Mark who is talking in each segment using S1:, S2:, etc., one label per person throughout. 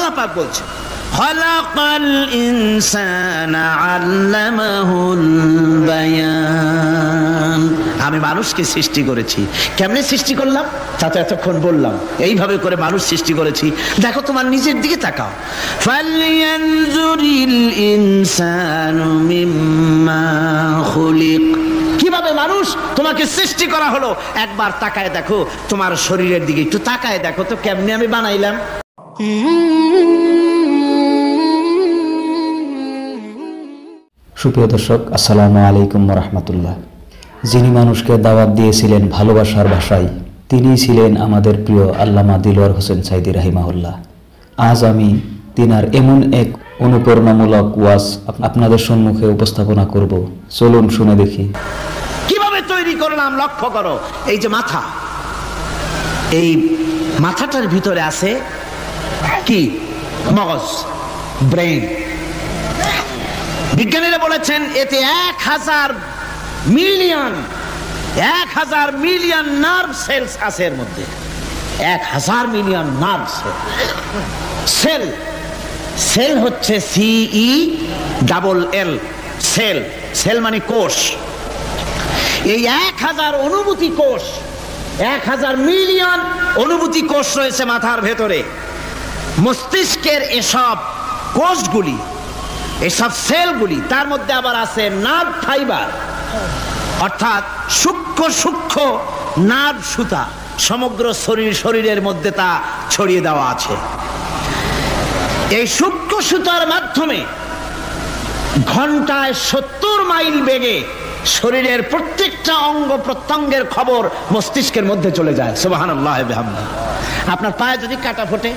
S1: আল্লাহ পাক বলছেন খালাকাল ইনসানা আল্লামাহুল বায়ান, আমি মানুষকে সৃষ্টি করেছি। কেমনে সৃষ্টি করলাম তা তো এতক্ষণ বললাম। এইভাবে করে মানুষ সৃষ্টি করেছি। দেখো তোমার নিজের দিকে তাকাও। ফালয়ানজুরিল ইনসানু মিম্মা খুলিক, কিভাবে মানুষ তোমাকে সৃষ্টি করা হলো একবার তাকায় দেখো, তোমার শরীরের দিকে একটু তাকায় দেখো তো কেমনে আমি বানাইলাম।
S2: সুপ্রিয় দর্শক, আসসালামু আলাইকুম রাহমাতুল্লাহ। যিনি মানুষকে দাওয়াত দিয়েছিলেন ভালোবাসার ভাষায়, তিনি ছিলেন আমাদের প্রিয় আল্লামা দিলওয়ার হোসেন সাইদি রাহিমাহুল্লাহ। আজ আমি তিনার এমন এক অনুপ্রেরণামূলক ওয়াজ আপনাদের সম্মুখে উপস্থাপনা করব। চলুন শুনে দেখি।
S1: কিভাবে তৈরি করলাম লক্ষ্য করো। এই যে মাথা, এই মাথাটার ভিতরে আছে কি? মগজ, ব্রেন। বিজ্ঞানীরা বলেছেন এতে 1000 মিলিয়ন নার্ভ সেলস আছে এর মধ্যে। 1000 মিলিয়ন নার্ভ সেল। সেল হচ্ছে CELL, সেল। সেল মানে কোষ। এই 1000 অনুভূতি কোষ, 1000 মিলিয়ন অনুভূতি কোষ রয়েছে মাথার ভেতরে। মস্তিষ্কের এসব কোষগুলি, এসব সেলগুলি, তার মধ্যে আবার আছে নার্ভ ফাইবার, অর্থাৎ সূক্ষ্ম সূক্ষ্ম নার্ভ সুতা। সমগ্র শরীরের মধ্যে তা ছড়িয়ে দেওয়া আছে। এই সূক্ষ্ম সুতার মাধ্যমে ঘন্টায় 70 মাইল বেগে শরীরের প্রত্যেকটা অঙ্গ প্রত্যঙ্গের খবর মস্তিষ্কের মধ্যে চলে যায়। সুবহানাল্লাহ ওয়া বিহামদিহি। আপনার পায়ে যদি কাটা ফোটে,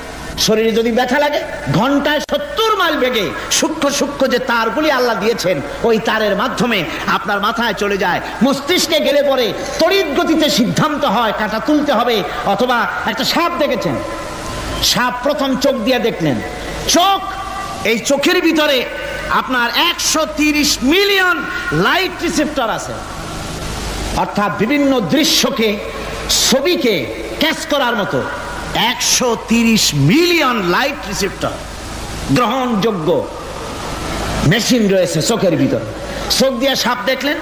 S1: শরীরে যদি ব্যথা লাগে, ঘন্টায় 70 মাইল বেগে সূক্ষ্ম সূক্ষ্ম যে তারগুলি আল্লাহ দিয়েছেন, ওই তারের মাধ্যমে আপনার মাথায় চলে যায়। মস্তিষ্কে গেলে পরে তড়িৎ গতিতে সিদ্ধান্ত হয় কাটা তুলতে হবে। অথবা একটা সাপ দেখেছেন, সাপ প্রথম চোখ দিয়ে দেখলেন, চোখ, এই চোখের ভিতরে আপনার 130 মিলিয়ন লাইট রিসেপ্টর আছে, অর্থাৎ বিভিন্ন দৃশ্যকে, ছবিকে ক্যাচ করার মতো 130 মিলিয়ন লাইট রিসেপ্টর গ্রহণযোগ্য মেশিন রয়েছে চোখের ভিতরে। চোখ দিয়ে সাপ দেখলেন,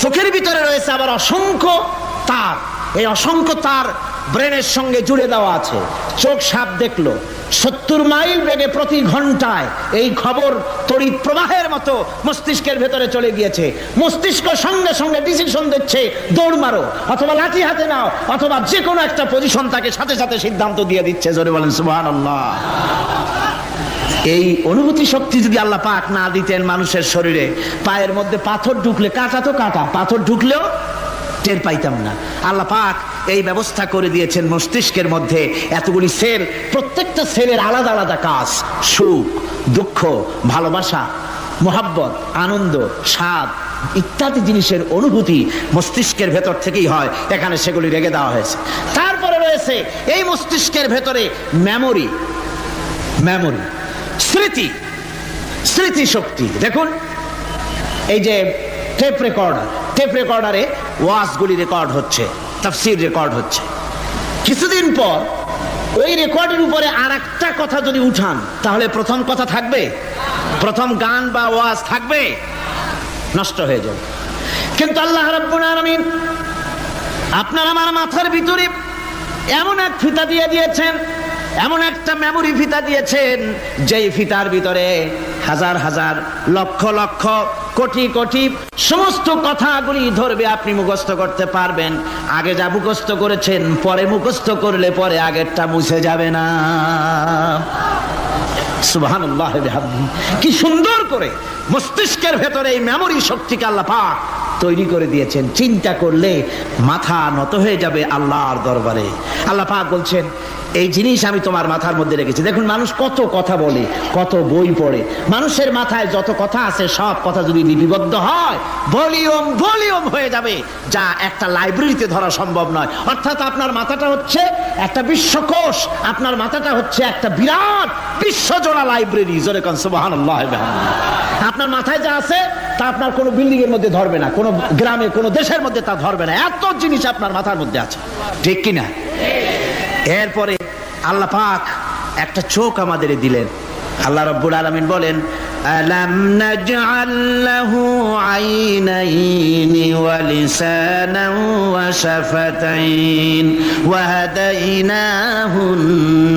S1: চোখের ভিতরে রয়েছে আবার অসংখ্য তার। এই অসংখ্য তার ব্রেনের সঙ্গে জুড়ে দেওয়া আছে। চোখ সাপ দেখলো, 70 মাইল বেগে প্রতি ঘন্টায় এই খবর তড়িৎ প্রবাহের মতো মস্তিষ্কের ভেতরে চলে গিয়েছে। মস্তিষ্ক সঙ্গে সঙ্গে ডিসিশন দিচ্ছে, দৌড় মারো, অথবা লাঠি হাতে নাও, অথবা যে কোনো একটা পজিশন তাকে সাথে সাথে সিদ্ধান্ত দিয়ে দিচ্ছে। জোরে বলেন সুবহানাল্লাহ। এই অনুভূতি শক্তি যদি আল্লাহ পাক না দিতেন মানুষের শরীরে, পায়ের মধ্যে পাথর ঢুকলে, কাটা তো কাটা, পাথর ঢুকলেও টের পাইতাম না। আল্লাহ পাক এই ব্যবস্থা করে দিয়েছেন মস্তিষ্কের মধ্যে এতগুলি সেল, প্রত্যেকটা সেলের আলাদা আলাদা কাজ। সুখ, দুঃখ, ভালোবাসা, মোহাব্বত, আনন্দ, স্বাদ ইত্যাদি জিনিসের অনুভূতি মস্তিষ্কের ভেতর থেকেই হয়। এখানে সেগুলি রেখে দেওয়া হয়েছে। তারপরে রয়েছে এই মস্তিষ্কের ভেতরে মেমোরি, স্মৃতি শক্তি। দেখুন এই যে টেপ রেকর্ডারে ওয়াজগুলি রেকর্ড হচ্ছে, তাফসীর রেকর্ড হচ্ছে। কিছুদিন পর ওই রেকর্ডের উপরে আরেকটা কথা যদি উঠান, তাহলে প্রথম কথা থাকবে? প্রথম গান বা ওয়াজ থাকবে? নষ্ট হয়ে যাবে। কিন্তু আল্লাহ রাব্বুল আলামিন আপনার আমার মাথার ভিতরে এমন এক ফিতা দিয়ে দিয়েছেন, এমন একটা মেমোরি ফিতা দিয়েছেন, যেই ফিতার ভিতরে হাজার হাজার, লক্ষ লক্ষ, কোটি কোটি সমস্ত কথাগুলি ধরবে, আপনি মুখস্থ করতে পারবেন। আগে যা মুখস্থ করেছেন, পরে মুখস্থ করলে পরে আগেরটা মুছে যাবে না। সুবহানাল্লাহ ওয়া বিহামদিহি। কি সুন্দর করে মস্তিষ্কের ভেতরে এই মেমোরি শক্তিকে আল্লাহ পাক তৈরি করে দিয়েছেন। চিন্তা করলে মাথা নত হয়ে যাবে আল্লাহর দরবারে। আল্লাহ পাক বলছেন, এই জিনিস আমি তোমার মাথার মধ্যে রেখেছি। দেখুন মানুষ কত কথা বলে, কত বই পড়ে। মানুষের মাথায় যত কথা আছে, সব কথা যদি লিপিবদ্ধ হয়, ভলিউম হয়ে যাবে, যা একটা লাইব্রেরিতে ধরা সম্ভব নয়। অর্থাৎ আপনার মাথাটা হচ্ছে একটা বিশ্বকোষ, আপনার মাথাটা হচ্ছে একটা বিরাট বিশ্বজোড়া লাইব্রেরি। জোরে কোন সুবহানাল্লাহ। আপনার মাথায় যা আছে তা আপনার কোনো বিল্ডিং এর মধ্যে ধরবে না, কোনো গ্রামে, কোনো দেশের মধ্যে তা ধরবে না। এত জিনিস আপনার মাথার মধ্যে আছে, ঠিক কিনা? এরপরে আল্লাহ পাক একটা চোখ আমাদের দিলেন। আল্লাহ রাব্বুল আলামিন বলেন, আলাম নাজআল লাহু আইনাইনি ওয়া লিসানান ওয়া শাফাতাইন ওয়া হাদাইনাহুন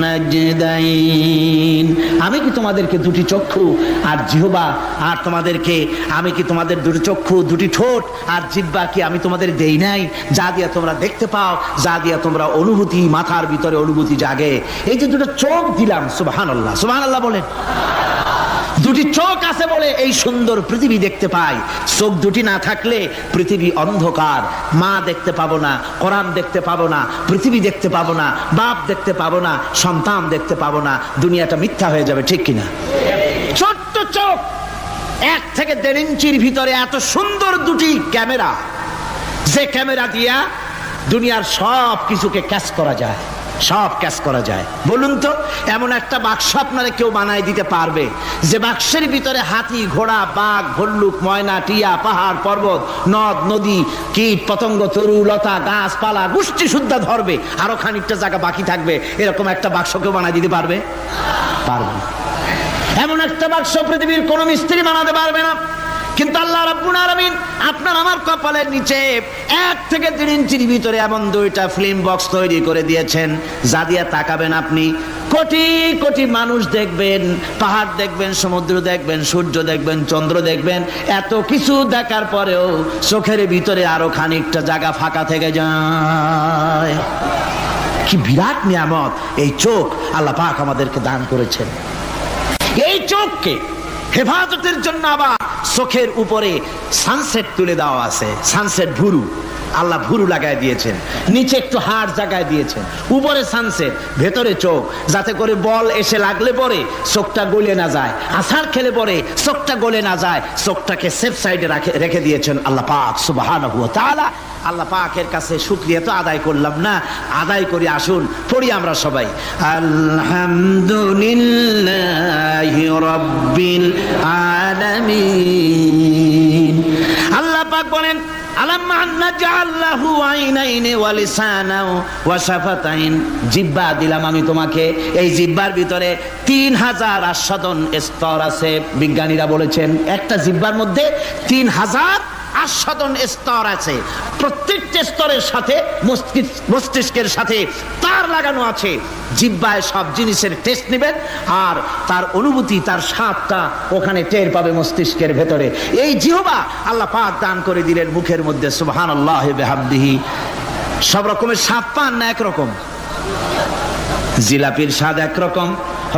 S1: নাজদাইন। আমি কি তোমাদেরকে দুটি চক্ষু আর জিহ্বা, আর তোমাদেরকে আমি কি তোমাদের দুটি চক্ষু, দুটি ঠোঁট আর জিহ্বা কি আমি তোমাদের দেই নাই, যা দিয়া তোমরা দেখতে পাও, যা দিয়া তোমরা অনুভূতি, মাথার ভিতরে অনুভূতি জাগে। এই যে দুটো চোখ দিলাম, সুবহানাল্লাহ, সুবহানাল্লাহ বলেন। দুটি চোখ আছে বলে এই সুন্দর পৃথিবী দেখতে পাই। চোখ দুটি না থাকলে পৃথিবী অন্ধকার, মা দেখতে পাবো না, কোরআন দেখতে পাবো না, পৃথিবী দেখতে পাবো না, বাপ দেখতে পাবো না, সন্তান দেখতে পাবো না, দুনিয়াটা মিথ্যা হয়ে যাবে, ঠিক কিনা? ছোট্ট চোখ, 1 থেকে 1.5 ইঞ্চির ভিতরে এত সুন্দর দুটি ক্যামেরা, যে ক্যামেরা দিয়া দুনিয়ার সব কিছুকে ক্যাচ করা যায়, সব ক্যাচ করা যায়। বলুন তো, এমন একটা বাক্স আপনারা কেউ বানায় দিতে পারবে যে বাক্সের ভিতরে হাতি, ঘোড়া, বাঘ, ভল্লুক, ময়না, টিয়া, পাহাড়, পর্বত, নদ, নদী, কীট, পতঙ্গ, তরু, লতা, গাছপালা, গোষ্ঠী সুদ্ধা ধরবে, আরো খানিকটা জায়গা বাকি থাকবে, এরকম একটা বাক্স কেউ বানায় দিতে পারবে? পারবে না। এমন একটা বাক্স পৃথিবীর কোন মিস্ত্রি বানাতে পারবে না। কিন্তু আল্লাহ রাব্বুল আলামিন আপনার আমার কপালের নিচে 1 থেকে 3 ইঞ্চির ভিতরে এমন 2টা ফিল্ম বক্স তৈরি করে দিয়েছেন, যা দিয়ে তাকাবেন আপনি কোটি কোটি মানুষ দেখবেন, পাহাড় দেখবেন, সমুদ্র দেখবেন, সূর্য দেখবেন, চন্দ্র দেখবেন। এত কিছু দেখার পরেও চোখের ভিতরে আরো খানিকটা জায়গা ফাঁকা থেকে যায়। কি বিরাট নিয়ামত এই চোখ আল্লাহ পাক আমাদেরকে দান করেছেন। এই চোখকে হেফাজতের জন্য আবার চোখের উপরে সানসেট তুলে দেওয়া আছে, সানসেট ভুরু, আল্লাহ ভুরু লাগায় দিয়েছেন, নিচে একটু হাড় জায়গায় দিয়েছেন, উপরে সানসেট, ভেতরে চোখ, যাতে করে বল এসে লাগলে পরে চোখটা গলে না যায়, আছাড় খেলে পরে চোখটা গলে না যায়, চোখটাকে সেফ সাইডে রেখে দিয়েছেন আল্লাহ পাক সুবহানাহু ওয়া তাআলা। আল্লাহ পাকের কাছে শুকরিয়া তো আদায় করলাম না, আদায় করি। আসুন পড়ি আমরা সবাই, আলহামদুলিল্লাহি রাব্বিল আলামিন। আল্লাহ পাক বলেন, আলাম নাজআল লাহু আইনাইনি ওয়া লিসানান ওয়া শাফাতাইন। জিহ্বা দিলাম আমি তোমাকে, এই জিহ্বার ভিতরে 3000 আস্বাদন স্তর আছে। বিজ্ঞানীরা বলেছেন একটা জিহ্বার মধ্যে 3000 আস্বাদন স্তর আছে। প্রত্যেকটা স্তরের সাথে মস্তিষ্কের সাথে তার লাগানো আছে। জিহ্বায় সব জিনিসের টেস্ট নেবেন, আর তার অনুভূতি, তার স্বাদটা ওখানে টের পাবে মস্তিষ্কের ভেতরে। এই জিহ্বা আল্লাহ পাক দান করে দিলেন মুখের মধ্যে, সুবহানাল্লাহি বিহামদিহি। সব রকমের স্বাদ পান না একরকম? জিলাপির স্বাদ একরকম,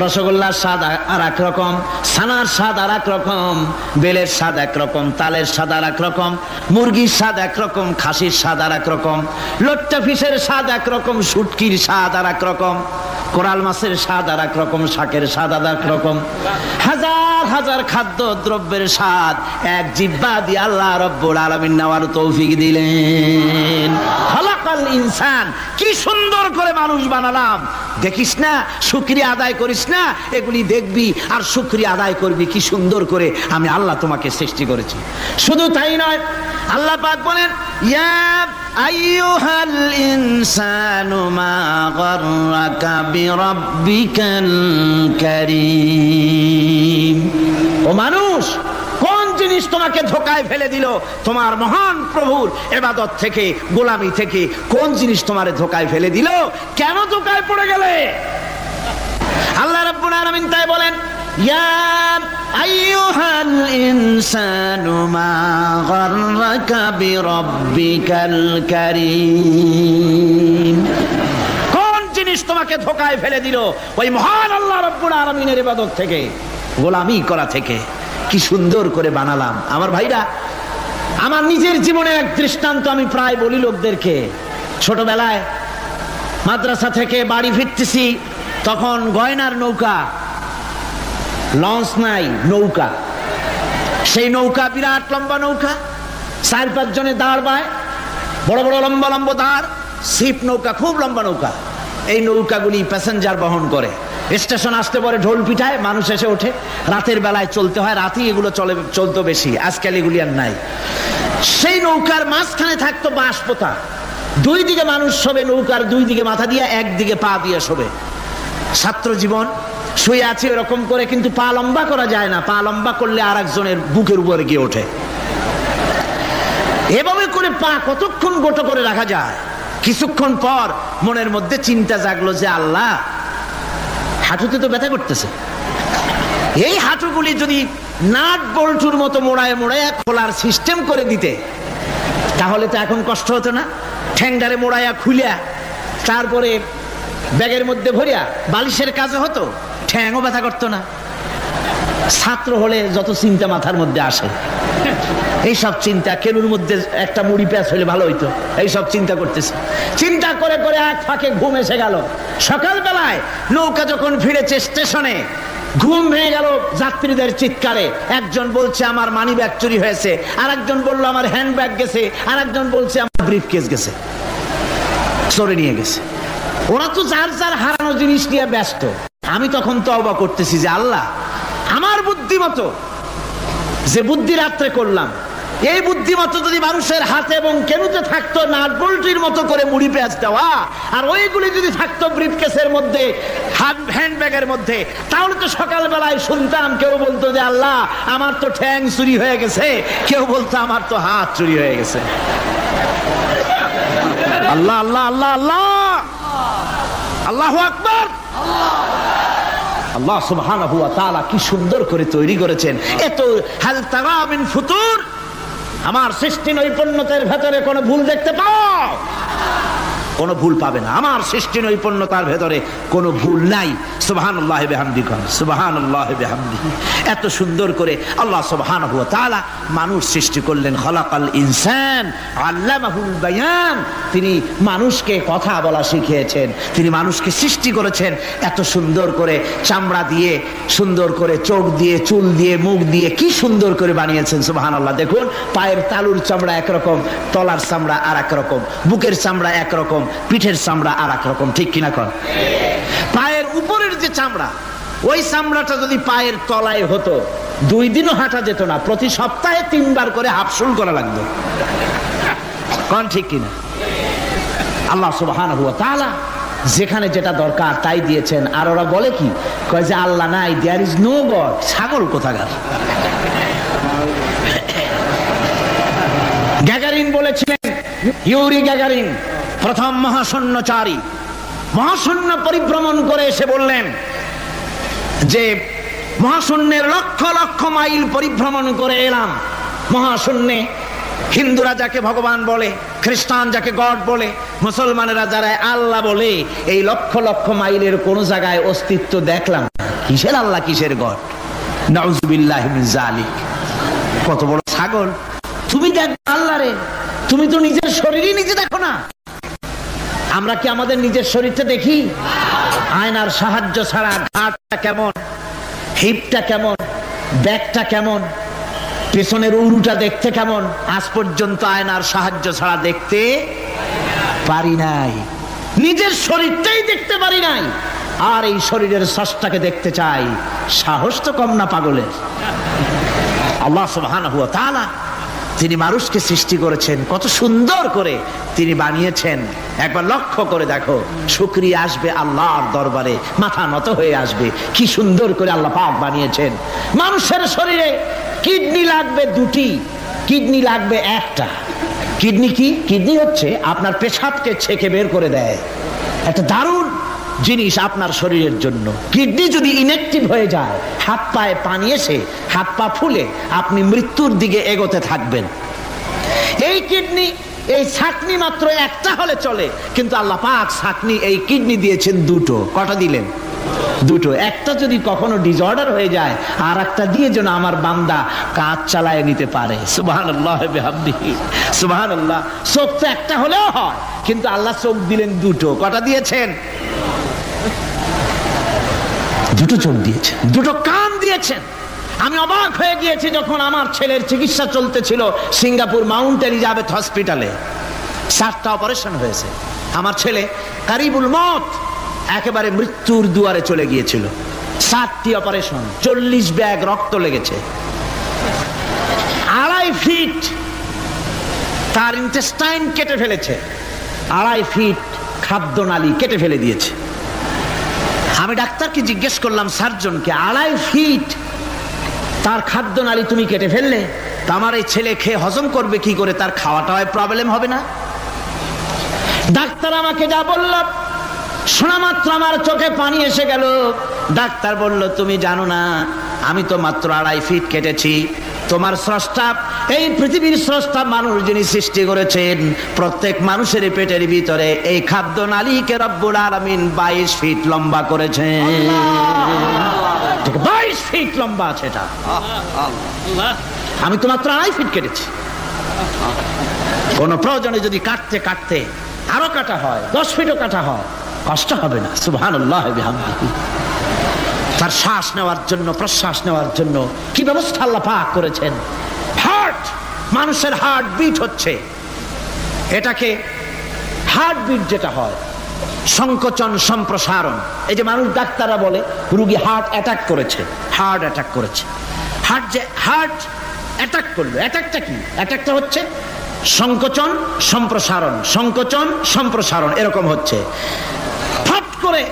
S1: রসগোল্লার স্বাদ আর এক রকম, ছানার স্বাদ আর এক রকম, বেলের স্বাদ একরকম, তালের স্বাদ আর এক রকম, মুরগির স্বাদ একরকম, খাসির স্বাদ আর এক রকম, লট্টা ফিশের স্বাদ একরকম, শুটকির স্বাদ আর এক রকম, কোরাল মাছের স্বাদ আর এক রকম, শাকের স্বাদ আর এক রকম। হাজার হাজার খাদ্য দ্রব্যের স্বাদ এক জিহ্বা দিয়ে আল্লাহ রাব্বুল আলামিন নেওয়ার তৌফিক দিলেন। খালাকাল ইনসান, কি সুন্দর করে মানুষ বানালাম। দেখিস না, শুকরিয়া আদায় করিস না, এগুলি দেখবি আর শুকরিয়া আদায় করবি কি সুন্দর করে আমি আল্লাহ তোমাকে সৃষ্টি করেছি। শুধু তাই নয়, আল্লাহ পাক বলেন, ইয়া আইয়ুহাল ইনসানু মা গাররাকা বিরাব্বিকাল কারীম। ও মানুষ, কোন জিনিস তোমাকে ধোঁকায় ফেলে দিল তোমার মহান প্রভুর ইবাদত থেকে, গোলামি থেকে? কোন জিনিস তোমারে ধোঁকায় ফেলে দিল? কেন ধোঁকায় পড়ে গেলে? আল্লাহ রাব্বুল আলামিন তাই বলেন, ইয়া আইয়ুহাল ইনসানু মা গাররাকা বিরাব্বিকাল কারীম। কোন জিনিস তোমাকে ধোঁকায় ফেলে দিল ওই মহান আল্লাহ রাব্বুল আলামিনের ইবাদত থেকে, গোলামি করা থেকে? কি সুন্দর করে বানালাম। আমার ভাইরা, আমার নিজের জীবনে এক দৃষ্টান্ত আমি প্রায় বলি লোকদেরকে। ছোটবেলায় মাদ্রাসা থেকে বাড়ি ফিরতেছি, তখন গয়নার নৌকা, লঞ্চ নাই, নৌকা। সেই নৌকা বিরাট লম্বা নৌকা, 4-5 জনে দাঁড় বায়, বড় বড় লম্বা লম্বা দাঁড়, ছিপ নৌকা, খুব লম্বা নৌকা। এই নৌকাগুলি প্যাসেঞ্জার বহন করে। স্টেশন আসতে পরে ঢোল পিঠায়, মানুষ এসে ওঠে। রাতের বেলায় চলতে হয়, রাতেই এগুলো চলতো বেশি, আজকাল এগুলি আর নাই। সেই নৌকার মাঝখানে থাকতো বাঁশ পোতা, 2 দিকে মানুষ শোবে, নৌকার 2 দিকে মাথা দিয়ে, 1 দিকে পা দিয়ে শোবে। ছাত্র জীবন শুয়ে আছি এরকম করে, কিন্তু পা লম্বা করা যায় না, পা লম্বা করলে আর একজনের বুকের উপরে গিয়ে ওঠে। এভাবে করে পা কতক্ষণ গোটো করে রাখা যায়? কিছুক্ষণ পর মনের মধ্যে চিন্তা জাগলো যে আল্লাহ, হাঁটুতে তো ব্যথা করতেছে, এই হাঁটুগুলি যদি নাট বল্টুর মতো মোড়ায় মোড়ায় খোলার সিস্টেম করে দিতে, তাহলে তো এখন কষ্ট হতো না। ঠ্যাংডারে মোড়ায়া খুলিয়া তারপরে ব্যাগের মধ্যে ভরিয়া বালিশের কাজে হতো, ঠ্যাংও ব্যথা করতো না। ছাত্র হলে যত চিন্তা মাথার মধ্যে আসে, এইসব চিন্তা, কেনুর মধ্যে একটা মুড়ি প্যাঁচ হলে ভালো হইতো, এইসব চিন্তা করতেছে। চিন্তা করে করে এক ফাঁকে ঘুম এসে গেল। সকালবেলায় নৌকা যখন ফিরেছে স্টেশনে, ঘুম ভেঙে গেল যাত্রীদের চিৎকারে। একজন বলছে আমার মানি ব্যাগ চুরি হয়েছে, আর একজন বললো আমার হ্যান্ড ব্যাগ গেছে, আর একজন বলছে আমার ব্রিফ কেস গেছে, চোরে নিয়ে গেছে। ওরা তো যার যার হারানো জিনিস নিয়ে ব্যস্ত। আমি তখন তওবা করতেছি যে আল্লাহ, আমার বুদ্ধিমতো যে বুদ্ধি রাত্রে করলাম, এই বুদ্ধিমতো যদি মানুষের হাতে এবং কেনুতে থাকতো নাট বল্টুর মতো করে মুড়ি পেঁয়াজ দেওয়া, আর ওইগুলি যদি থাকতো ব্রিফকেসের মধ্যে, হ্যান্ডব্যাগের মধ্যে, তাহলে তো সকালবেলায় শুনতাম কেউ বলতো যে আল্লাহ আমার তো ঠ্যাং চুরি হয়ে গেছে, কেউ বলতো আমার তো হাত চুরি হয়ে গেছে। আল্লাহ আল্লাহ আল্লাহ আল্লাহ, আল্লাহু আকবার। আল্লাহ সুবহানাহু ওয়া তাআলা কি সুন্দর করে তৈরি করেছেন। এত হাল তারা মিন ফুতুর, আমার সৃষ্টি নৈপুণ্যতার ভেতরে কোনো ভুল দেখতে পাও? কোনো ভুল পাবে না। আমার সৃষ্টি নৈপুণ্যতার ভেতরে কোনো ভুল নাই। সুবহানাল্লাহি ওয়া বিহামদিহি, সুবহানাল্লাহি ওয়া বিহামদিহি। এত সুন্দর করে আল্লাহ সুবহানাহু ওয়া তাআলা মানুষ সৃষ্টি করলেন। খলাকাল ইনসান আল্লামাহুল বায়ান। তিনি মানুষকে কথা বলা শিখিয়েছেন, তিনি মানুষকে সৃষ্টি করেছেন এত সুন্দর করে, চামড়া দিয়ে, সুন্দর করে চোখ দিয়ে, চুল দিয়ে, মুখ দিয়ে, কি সুন্দর করে বানিয়েছেন। সুবহানাল্লাহ। দেখুন, পায়ের তালুর চামড়া একরকম, তলার চামড়া আর এক রকম, বুকের চামড়া একরকম, পিঠের চামড়া আর এক রকম, ঠিক কিনা কর? পায়ের উপরের যে চামড়া, ওই চামড়াটা যদি পায়ের তলায় হতো, 2 দিনও হাঁটা যেত না, প্রতি সপ্তাহে 3 বার করে হাফসুল করা লাগতো, কোন ঠিক কিনা? আল্লাহ সুবহানাহু ওয়া তাআলা যেখানে যেটা দরকার তাই দিয়েছেন। আর ওরা বলে কি, কয় যে আল্লাহ নাই, দেয়ার ইজ নো গড। ছাগল কোথাকার। গ্যাগারিন বলেছিলেন, ইউরি গ্যাগারিন প্রথম মহাশূন্যচারী, মহাশূন্য পরিভ্রমণ করে এসে বললেন যে মহাশূন্যের লক্ষ লক্ষ মাইল পরিভ্রমণ করে এলাম। মহাশূন্যে হিন্দুরা যাকে ভগবান বলে, খ্রিস্টান যাকে গড বলে, মুসলমানেরা যারা আল্লাহ বলে, এই লক্ষ লক্ষ মাইলের কোন জায়গায় অস্তিত্ব দেখলাম। কিসের আল্লাহ, কিসের গড? নাউযুবিল্লাহি মিন যালিক। কত বড় ছাগল! তুমি দেখ আল্লাহ রে, তুমি তো নিজের শরীরই নিজে দেখো না। আমরা কি আমাদের নিজের শরীরটা দেখি? আয়নার সাহায্য ছাড়া ঘাটটা কেমন, হিপটা কেমন, ব্যাকটা কেমন, পেছনের উরুটা দেখতে কেমন, আজ পর্যন্ত আয়নার সাহায্য ছাড়া দেখতে পারি নাই। নিজের শরীরটাই দেখতে পারি নাই, আর এই শরীরের স্রষ্টাকে দেখতে চাই। সাহস তো কম না পাগলের। আল্লাহ সুবহানাহু ওয়া তাআলা তিনি মানুষকে সৃষ্টি করেছেন, কত সুন্দর করে তিনি বানিয়েছেন। একবার লক্ষ্য করে দেখো, শুকরিয়া আসবে আল্লাহর দরবারে, মাথা নত হয়ে আসবে। কি সুন্দর করে আল্লাহ পাক বানিয়েছেন। মানুষের শরীরে কিডনি লাগবে 2টি, কিডনি লাগবে 1টা। কিডনি কি? কিডনি হচ্ছে আপনার পেশাবকে ছেঁকে বের করে দেয়, একটা দারুণ জিনিস আপনার শরীরের জন্য। কিডনি যদি ইনঅ্যাক্টিভ হয়ে যায়, হাত পায়ে পানি এসে হাত পা ফুলে আপনি মৃত্যুর দিকে এগোতে থাকবেন। এই কিডনি, এই ছাকনি মাত্র 1টা হলে চলে, কিন্তু আল্লাহ পাক ছাকনি, এই কিডনি দিয়েছেন 2টো। কটা দিলেন? 2টো। একটা যদি কখনো ডিসঅর্ডার হয়ে যায়, আর একটা দিয়ে যেন আমার বান্দা কাজ চালায় নিতে পারে। সুবহানাল্লাহ বিহামদিহি, সুবহানাল্লাহ। চোখ তো একটা হলেও হয়, কিন্তু আল্লাহ চোখ দিলেন 2টো। কটা দিয়েছেন? 2টো চোখ দিয়েছেন, 2টো কান দিয়েছেন। আমি অবাক হয়ে গিয়েছি যখন আমার ছেলের চিকিৎসা চলতেছিল সিঙ্গাপুর মাউন্ট এলিজাবেথ হসপিটালে। 7টা অপারেশন হয়েছে। আমার ছেলে কারিবুল মত, একেবারে মৃত্যুর দুয়ারে চলে গিয়েছিল। 7টি অপারেশন, 40 ব্যাগ রক্ত লেগেছে। 2.5 ফিট তার ইন্টেস্টাইন কেটে ফেলেছে, 2.5 ফিট খাদ্য নালী কেটে ফেলে দিয়েছে। আমি ডাক্তারকে জিজ্ঞেস করলাম, সার্জনকে, 2.5 ফিট তার খাদ্য নালী তুমি কেটে ফেললে, তা আমার এই ছেলে খেয়ে হজম করবে কি করে? তার খাওয়াটা হয় প্রবলেম হবে না? ডাক্তার আমাকে যা বলল, শোনা মাত্র আমার চোখে পানি এসে গেল। ডাক্তার বলল, তুমি জানো না, আমি তো মাত্র 2.5 ফিট কেটেছি। তোমার স্রষ্টা, এই পৃথিবীর স্রষ্টা মানুষ যিনি সৃষ্টি করেছেন, প্রত্যেক মানুষের পেটের ভিতরে এই খাদ্য নালীকে রব্বুল আলামিন 22 ফিট লম্বা করেছেন। 22 ফিট লম্বা আছে এটা। আমি তো মাত্র 2.5 ফিট কেটেছি। কোন প্রয়োজনে যদি কাটতে কাটতে আরো কাটা হয়, 10 ফিটও কাটা হয়, কষ্ট হবে না। সুবহানাল্লাহ বিহামদিহি। তার শ্বাস নেওয়ার জন্য, প্রশ্বাস নেওয়ার জন্য কি ব্যবস্থা আল্লাহ পাক করেছেন। হার্ট, মানুষের হার্ট বিট হচ্ছে, এটাকে হার্ট বিট যেটা হয়, সংকোচন সম্প্রসারণ। এই যে মানুষ, ডাক্তাররা বলে রোগী হার্ট অ্যাটাক করেছে, হার্ট অ্যাটাক করেছে। হার্ট অ্যাটাক করলো, অ্যাটাকটা কি? অ্যাটাকটা হচ্ছে সংকোচন সম্প্রসারণ, সংকোচন সম্প্রসারণ, এরকম হচ্ছে। ফট করে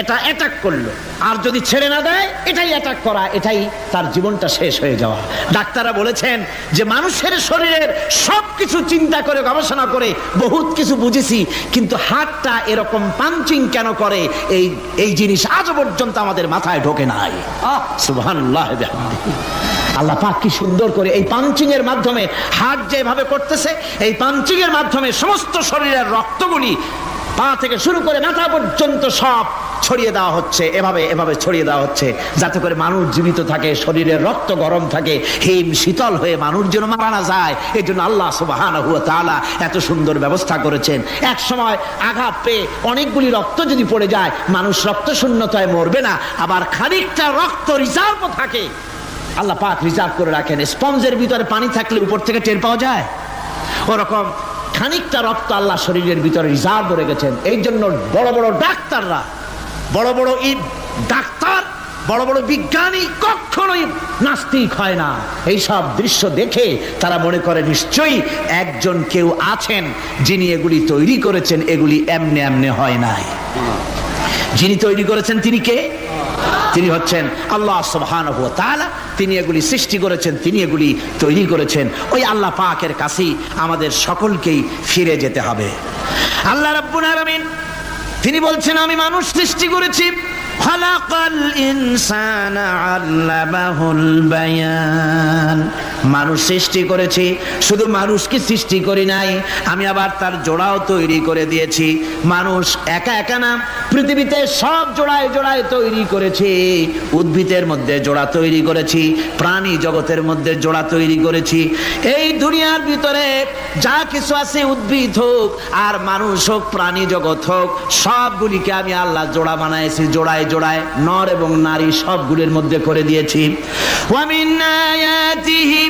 S1: এটা অ্যাটাক করলো, আর যদি ছেড়ে না দেয় এটাই অ্যাটাক করা, এটাই তার জীবনটা শেষ হয়ে যাওয়া। ডাক্তাররা বলেছেন যে মানুষের শরীরের সবকিছু চিন্তা করে, গবেষণা করে বহুত কিছু বুঝেছি, কিন্তু হার্টটা এরকম পাঞ্চিং কেন করে, এই জিনিস আজও পর্যন্ত আমাদের মাথায় ঢোকে নাই। সুবহানাল্লাহ বিহামদিহি। আল্লাহ পাক কি সুন্দর করে এই পাঞ্চিং এর মাধ্যমে, হার্ট যেভাবে করতেছে, এই পাঞ্চিং এর মাধ্যমে সমস্ত শরীরের রক্তগুলি পা থেকে শুরু করে মাথা পর্যন্ত সব ছড়িয়ে দেওয়া হচ্ছে, এভাবে এভাবে ছড়িয়ে দেওয়া হচ্ছে, যাতে করে মানুষ জীবিত থাকে, শরীরের রক্ত গরম থাকে, হিম শীতল হয়ে মানুষ যেন মারা না যায়। এই জন্য আল্লাহ সুবহানাহু ওয়া তাআলা এত সুন্দর ব্যবস্থা করেছেন। এক সময় আঘাত পেয়ে অনেকগুলি রক্ত যদি পড়ে যায়, মানুষ রক্ত শূন্যতায় মরবে না, আবার খানিকটা রক্ত রিজার্ভ থাকে। আল্লাহ পাক রিজার্ভ করে রাখেন। স্পঞ্জের ভিতরে পানি থাকলে উপর থেকে টের পাওয়া যায়, ওরকম খানিকটা রক্ত আল্লাহ শরীরের ভিতরে রিজার্ভ করে গেছেন। এই জন্য বড় বড় ডাক্তাররা, বড় বড় ডাক্তার, বড় বড় বিজ্ঞানী কখনোই নাস্তিক হয় না। এই সব দৃশ্য দেখে তারা মনে করে নিশ্চয়ই একজন কেউ আছেন যিনি এগুলি তৈরি করেছেন, এগুলি এমনে এমনে হয় নাই। যিনি তৈরি করেছেন তিনি কে? তিনি হচ্ছেন আল্লাহ সুবহানাহু ওয়া তাআলা। তিনি এগুলি সৃষ্টি করেছেন, তিনি এগুলি তৈরি করেছেন। ওই আল্লাহ পাকের কাছেই আমাদের সকলকেই ফিরে যেতে হবে। আল্লাহ রাব্বুল আলামিন তিনি বলছেন, আমি মানুষ সৃষ্টি করেছি, খালাকাল ইনসানা আল্লামাহুল বায়ান। মানুষ সৃষ্টি করেছি, শুধু মানুষকে সৃষ্টি করি নাই, আমি আবার তার জোড়াও তৈরি করে দিয়েছি। মানুষ একা একা না, পৃথিবীতে সব জোড়ায় জোড়ায় তৈরি করেছি। উদ্ভিদের মধ্যে জোড়া তৈরি করেছি, প্রাণী জগতের মধ্যে জোড়া তৈরি করেছি। এই দুনিয়ার ভিতরে যা কিছু আছে, উদ্ভিদ হোক আর মানুষ হোক, প্রাণী জগৎ হোক, সবগুলিকে আমি আল্লাহ জোড়া বানাইছি, জোড়ায় জোড়ায় নর এবং নারী সবগুলির মধ্যে করে দিয়েছি। ওয়া মিন আয়াতিহি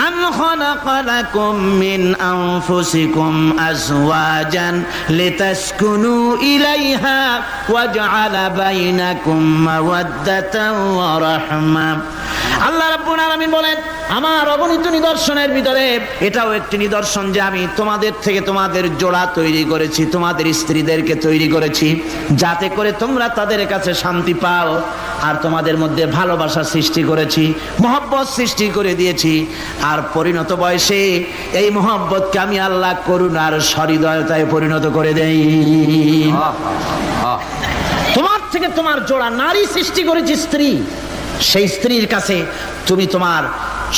S1: আন খালাকা লাকুম মিন আনফুসিকুম আজওয়াজান লিতাসকুনু ইলাইহা ওয়া জাআলা বাইনাকুম মাওয়াদ্দাতান ওয়া রাহমা। আল্লাহ রাব্বুল আলামিন বলেন, আমার অগণিত নিদর্শনের ভিতরে এটাও একটি নিদর্শন যে আমি তোমাদের থেকে তোমাদের জোড়া তৈরি করেছি, তোমাদের স্ত্রীদেরকে তৈরি করেছি, যাতে করে তোমরা তাদের কাছে শান্তি পাও। আর তোমাদের মধ্যে ভালোবাসা সৃষ্টি করেছি, মহব্বত সৃষ্টি করে দিয়েছি। আর পরিণত বয়সে এই মহব্বতকে আমি আল্লাহ করুণার সহৃদয়তায় পরিণত করে দেই। তোমার থেকে তোমার জোড়া নারী সৃষ্টি করেছি, স্ত্রী। সেই স্ত্রীর কাছে তুমি তোমার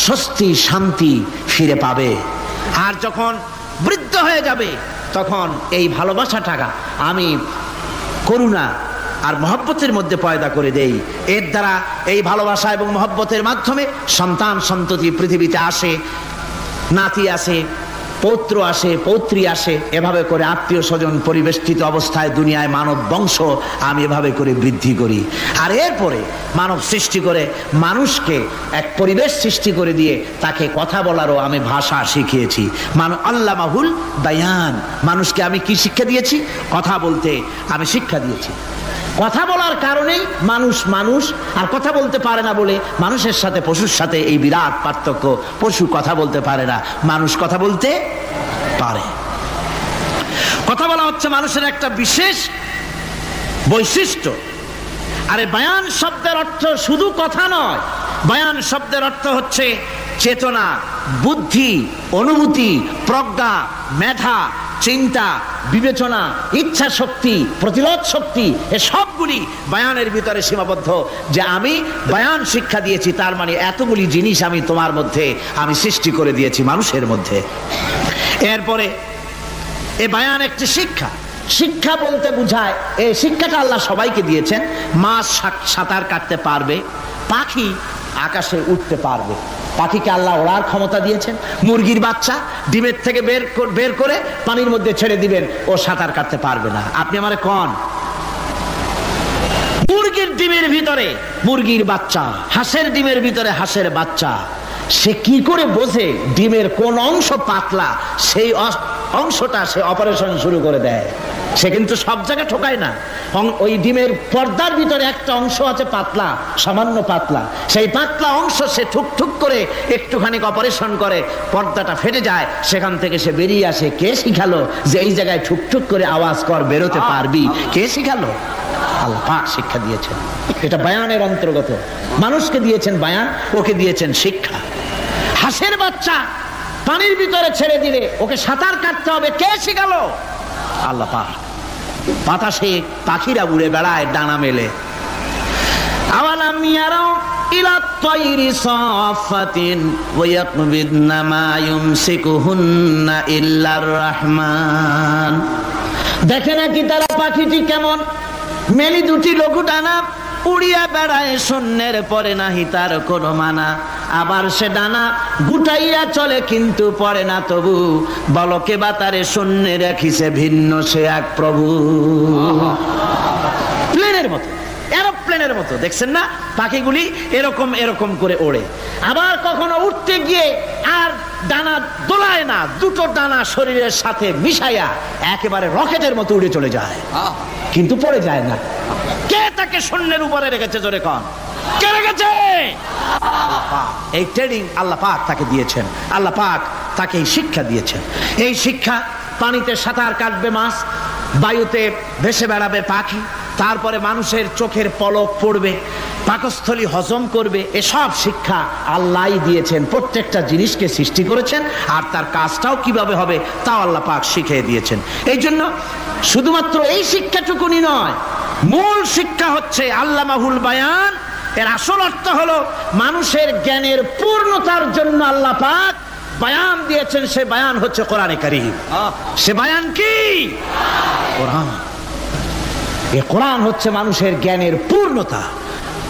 S1: স্বস্তি শান্তি ফিরে পাবে। আর যখন বৃদ্ধ হয়ে যাবে, তখন এই ভালোবাসাটা আমি করুণা আর মহব্বতের মধ্যে পয়দা করে দেই। এর দ্বারা এই ভালোবাসা এবং মহব্বতের মাধ্যমে সন্তান সন্ততি পৃথিবীতে আসে, নাতি আসে, পৌত্র আসে, পৌত্রী আসে, এভাবে করে আত্মীয় স্বজন পরিবেষ্টিত অবস্থায় দুনিয়ায় মানব বংশ আমি এভাবে করে বৃদ্ধি করি। আর এরপরে মানব সৃষ্টি করে মানুষকে এক পরিবেশ সৃষ্টি করে দিয়ে তাকে কথা বলারও আমি ভাষা শিখিয়েছি। আল্লামাহুল বায়ান। মানুষকে আমি কি শিক্ষা দিয়েছি? কথা বলতে আমি শিক্ষা দিয়েছি। কথা বলার কারণেই মানুষ মানুষ, আর কথা বলতে পারে না বলে মানুষের সাথে পশুর সাথে এই বিরাট পার্থক্য। পশু কথা বলতে পারে না, মানুষ কথা বলতে পারে। কথা বলা হচ্ছে মানুষের একটা বিশেষ বৈশিষ্ট্য। আরে বায়ান শব্দের অর্থ শুধু কথা নয়, বায়ান শব্দের অর্থ হচ্ছে চেতনা, বুদ্ধি, অনুভূতি, প্রজ্ঞা, মেধা, চিন্তা, বিবেচনা, ইচ্ছা শক্তি, প্রতিরোধ শক্তি, এ সবগুলি বায়ানের ভিতরে সীমাবদ্ধ। যে আমি বায়ান শিক্ষা দিয়েছি, তার মানে এতগুলি জিনিস আমি তোমার মধ্যে আমি সৃষ্টি করে দিয়েছি মানুষের মধ্যে। এরপরে এ বায়ান একটি শিক্ষা। শিক্ষা বলতে বুঝায়, এই শিক্ষাটা আল্লাহ সবাইকে দিয়েছেন। মাছ সাঁতার কাটতে পারবে, পাখি আকাশে উঠতে পারবে, পাখিকে আল্লাহ ওড়ার ক্ষমতা দিয়েছেন। মুরগির বাচ্চা ডিমের থেকে বের করে পানির মধ্যে ছেড়ে দিবেন, ও সাঁতার কাটতে পারবে না। আপনি আমারে কোন মুরগির ডিমের ভিতরে মুরগির বাচ্চা, হাঁসের ডিমের ভিতরে হাঁসের বাচ্চা, সে কি করে বোঝে ডিমের কোন অংশ পাতলা, সেই অংশটা সে অপারেশন শুরু করে দেয়। সে কিন্তু সব জায়গায় ঠকায় না। ওই ডিমের পর্দার ভিতরে একটা অংশ আছে পাতলা, সামান্য পাতলা, সেই পাতলা অংশ সে ঠুক করে একটুখানি অপারেশন করে, পর্দাটা ফেটে যায়, সেখান থেকে সে বেরিয়ে আসে। কে শিখালো যে এই জায়গায় ঠুক করে আওয়াজ কর, বেরোতে পারবি? কে শিখালো? আল্লাহ পাক শিক্ষা দিয়েছেন। এটা বায়ানের অন্তর্গত। মানুষকে দিয়েছেন বায়ান, ওকে দিয়েছেন শিক্ষা। হাঁসের বাচ্চা পানির ভিতরে ছেড়ে দিলে ওকে সাঁতার কাটতে হবে, কে শিখালো? আল্লাহ পাক। বাতাসে পাখিরা উড়ে বেড়ায় ডানা মেলে। আওয়ালাম ইয়ারাও ইলা তায়রি সাফাতিন ওয়া ইয়াকবিদনা মা ইউমসিকুহুন্না ইল্লার রহমান। দেখে নাকি তারা পাখিটি কেমন? মেলি দুটি লঘু ডানা, উড়িয়া বেড়ায়, শূন্যের পরে নাহি তার কোনো মানা। আবার সে ডানা গুটাইয়া চলে, কিন্তু পড়ে না তবু। বলকে বাতারে শূন্যে রাখিছে ভিন্ন সে এক প্রভু। প্লেনের মতো, এরোপ্লেনের মতো, দেখছেন না পাখিগুলি এরকম এরকম করে ওড়ে। আবার কখনো উঠতে গিয়ে আর ডানা দোলায় না, দুটো ডানা শরীরের সাথে মিশাইয়া একেবারে রকেটের মতো উড়ে চলে যায়, কিন্তু পড়ে যায় না। কে তাকে শূন্যের উপরে রেখেছে? জোরে কন, কে রেখেছে? এই ট্রেনিং আল্লাহ পাক তাকে দিয়েছেন। আল্লাহ পাক তাকে এই শিক্ষা দিয়েছেন। এই শিক্ষা, পানিতে সাঁতার কাটবে মাছ, বায়ুতে ভেসে বেড়াবে পাখি, তারপরে মানুষের চোখের পলক পড়বে, পাকস্থলী হজম করবে, এসব শিক্ষা আল্লাহ দিয়েছেন। প্রত্যেকটা জিনিসকে সৃষ্টি করেছেন, আর তার কাজটাও কিভাবে হবে তাও আল্লাহ পাক শিখিয়ে দিয়েছেন। এই জন্য শুধুমাত্র এই শিক্ষাটুকুনি নয়, মূল শিক্ষা হচ্ছে আল্লামাহুল বায়ান। এর আসল অর্থ হলো মানুষের জ্ঞানের পূর্ণতার জন্য আল্লাহ পাক বায়ান দিয়েছেন। সে বায়ান হচ্ছে কোরআনে কারীম। সে বায়ান কি? কোরআন। এই কোরআন হচ্ছে মানুষের জ্ঞানের পূর্ণতা।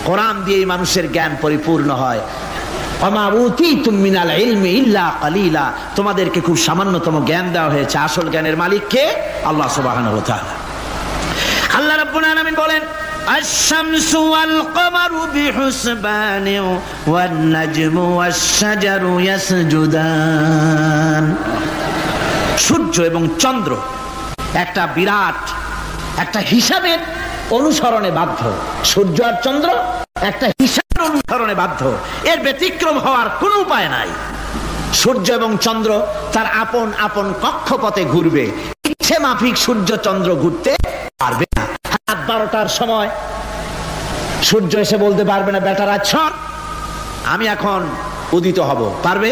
S1: কোরআন দিয়েই মানুষের জ্ঞান পরিপূর্ণ হয়। ওমা উতীতুম মিনাল ইলমি ইল্লা কালিলা। তোমাদেরকে খুব সামান্যতম জ্ঞান দেওয়া হয়েছে। আসল জ্ঞানের মালিক কে? আল্লাহ সুবহানাহু ওয়া তাআলা। আল্লাহ রাব্বুল আলামিন বলেন, আশ-শামসু ওয়াল কমারু বিহুসবান ওয়ান নাজমু ওয়াশ-শাজারু ইয়াসজুদান। সূর্য এবং চন্দ্র একটা বিরাট একটা হিসাবের অনুসরণে বাধ্য। সূর্য আর চন্দ্র একটা হিসাবের অনুসরণে বাধ্য, এর ব্যতিক্রম হওয়ার কোনো উপায় নাই। সূর্য এবং চন্দ্র তার আপন আপন কক্ষপথে ঘুরবে, ইচ্ছে মাফিক সূর্য চন্দ্র ঘুরতে পারবে না। রাত 12টার সময় সূর্য এসে বলতে পারবে না, বেটা রাত ছট, আমি এখন উদিত হব। পারবে?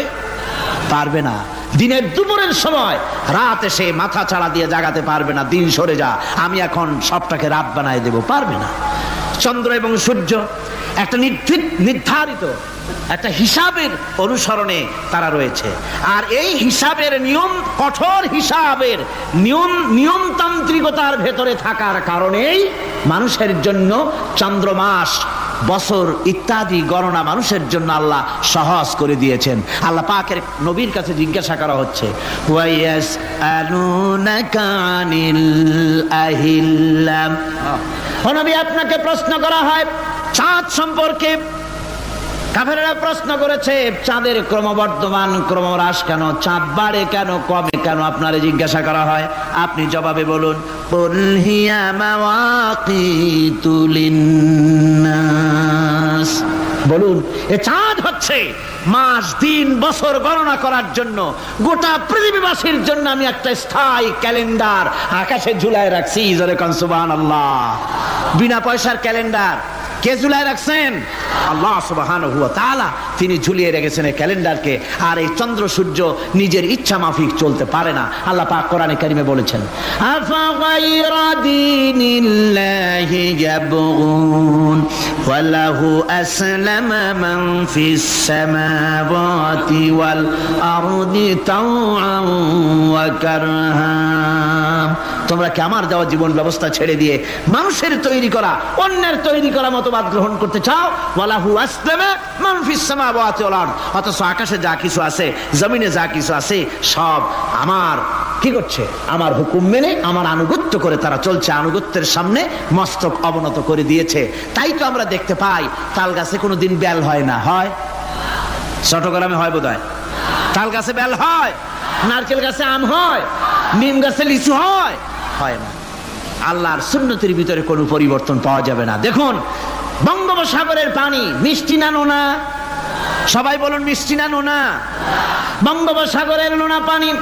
S1: পারবে না। দিনের দুপুরের সময় রাত এসে মাথা ছাড়া দিয়ে জাগাতে পারবে না, দিন সরে যা, আমি এখন সবটাকে রাত বানাই দেব, পারবে না। চন্দ্র এবং সূর্য একটা নির্ধারিত একটা হিসাবের অনুসরণে তারা রয়েছে, আর এই হিসাবের নিয়ম, কঠোর হিসাবের নিয়মতান্ত্রিকতার ভেতরে থাকার কারণেই মানুষের জন্য চন্দ্র, মাস, বছর ইত্যাদি গণনা মানুষের জন্য আল্লাহ সহজ করে দিয়েছেন। আল্লাহ পাকের নবীর কাছে জিজ্ঞাসা করা হচ্ছে, ওয়ায়াসআলুনাকা আনিল আহিল্লাম। ও নবী, আপনাকে প্রশ্ন করা হয় চাঁদ সম্পর্কে। কাফেররা প্রশ্ন করেছে, চাঁদের ক্রমবর্ধমান ক্রমহ্রাস কেন? চাঁদ বাড়ে কেন, কমে কেন? আপনারে জিজ্ঞাসা করা হয়, আপনি জবাবে বলুন, কুল হিয়া মাওয়াকিতু লিন্নাস। বলুন, এ চাঁদ হচ্ছে মাস, দিন, বছর গণনা করার জন্য, গোটা পৃথিবীবাসীর জন্য আমি একটা স্থায়ী ক্যালেন্ডার আকাশে ঝুলায় রাখছি। জোরে কোন সুবহানাল্লাহ। বিনা পয়সার ক্যালেন্ডার, কে ঝুলায় রাখছেন? আল্লাহ সুবহানাহু ওয়া তাআলা। তিনি ঝুলিয়ে রেখেছেন এই ক্যালেন্ডারকে। আর এই চন্দ্র সূর্য নিজের ইচ্ছা মাফিক চলতে পারে না। আল্লাহ পাক কোরআনে কারিমে বলেছেন, আফা গায়রা দীনিল্লাহি ইয়াবগুন ওয়া লাহু আসলামা মান ফিস সামাওয়াতি ওয়াল আরদি তাওআন ওয়া কারহা। তোমরা কি আমার দেওয়া জীবন ব্যবস্থা ছেড়ে দিয়ে মানুষের তৈরি করা, অন্যের তৈরি করা মতবাদ গ্রহণ করতে চাও? ওয়ালাহু আসলামা মান ফিস সামাওয়াতি ওয়াল আরদ। অথচ আকাশে যা কিছু আছে, জমিনে যা কিছু আছে, সব আমার কি করছে? আমার হুকুম মেনে, আমার আনুগত্য করে তারা চলছে। আনুগত্যের সামনে মস্তক অবনত করে দিয়েছে। তাই তো আমরা দেখতে পাই তাল গাছে কোনোদিন বেল হয় না। হয়? চট্টগ্রামে হয় বোধহয়। তাল গাছে বেল হয়, নারকেল গাছে আম হয়, নিম গাছে লিচু হয়? হয় না। আল্লাহর সুন্নতের ভিতরে কোনো পরিবর্তন পাওয়া যাবে না। দেখুন, বঙ্গোপসাগরের পানি মিষ্টি না নোনা? সবাই বলুন, মিষ্টি না নোনা? বঙ্গোপসাগরের নোনা পানি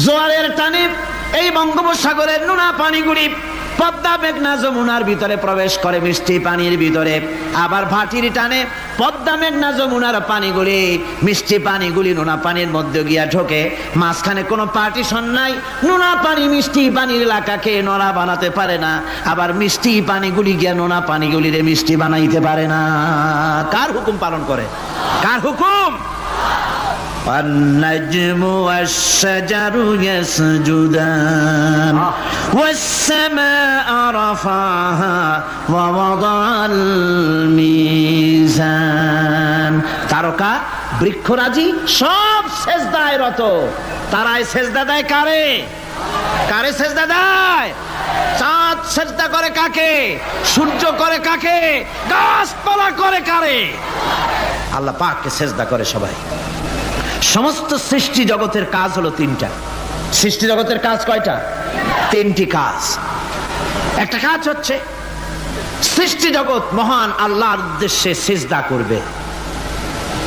S1: জোয়ারের টানে এই বঙ্গোপসাগরের নোনা পানিগুলি পদ্মা মেঘনা যমুনার ভিতরে প্রবেশ করে মিষ্টি পানির ভিতরে। আবার ভাটির টানে পদ্মা মেঘনা যমুনার পানিগুলি, মিষ্টি পানিগুলি নোনা পানির মধ্যে গিয়া ঢোকে। মাঝখানে কোনো পার্টিশন নাই। নোনা পানি মিষ্টি পানির এলাকাকে নোনা বানাতে পারে না। আবার মিষ্টি পানিগুলি গিয়া নোনা পানিগুলিরে মিষ্টি বানাইতে পারে না। কার হুকুম পালন করে? কার হুকুম? والنجم والشجر يسجدان والسماء رفعها ووضع الميزان। তারকা বৃক্ষরাজি সব সেজদায় রত। তারাই সেজদা দেয় কারে? কারে সেজদা দেয়? চাঁদ সেজদা করে কাকে? সূর্য করে কাকে? গাছপালা করে কারে? আল্লাহ পাককে সেজদা করে সবাই। সমস্ত সৃষ্টি জগতের কাজ হলো তিনটা। সৃষ্টি জগতের কাজ কয়টা? তিনটি কাজ। একটা কাজ হচ্ছে সৃষ্টি জগৎ মহান আল্লাহর উদ্দেশ্যে সিজদা করবে,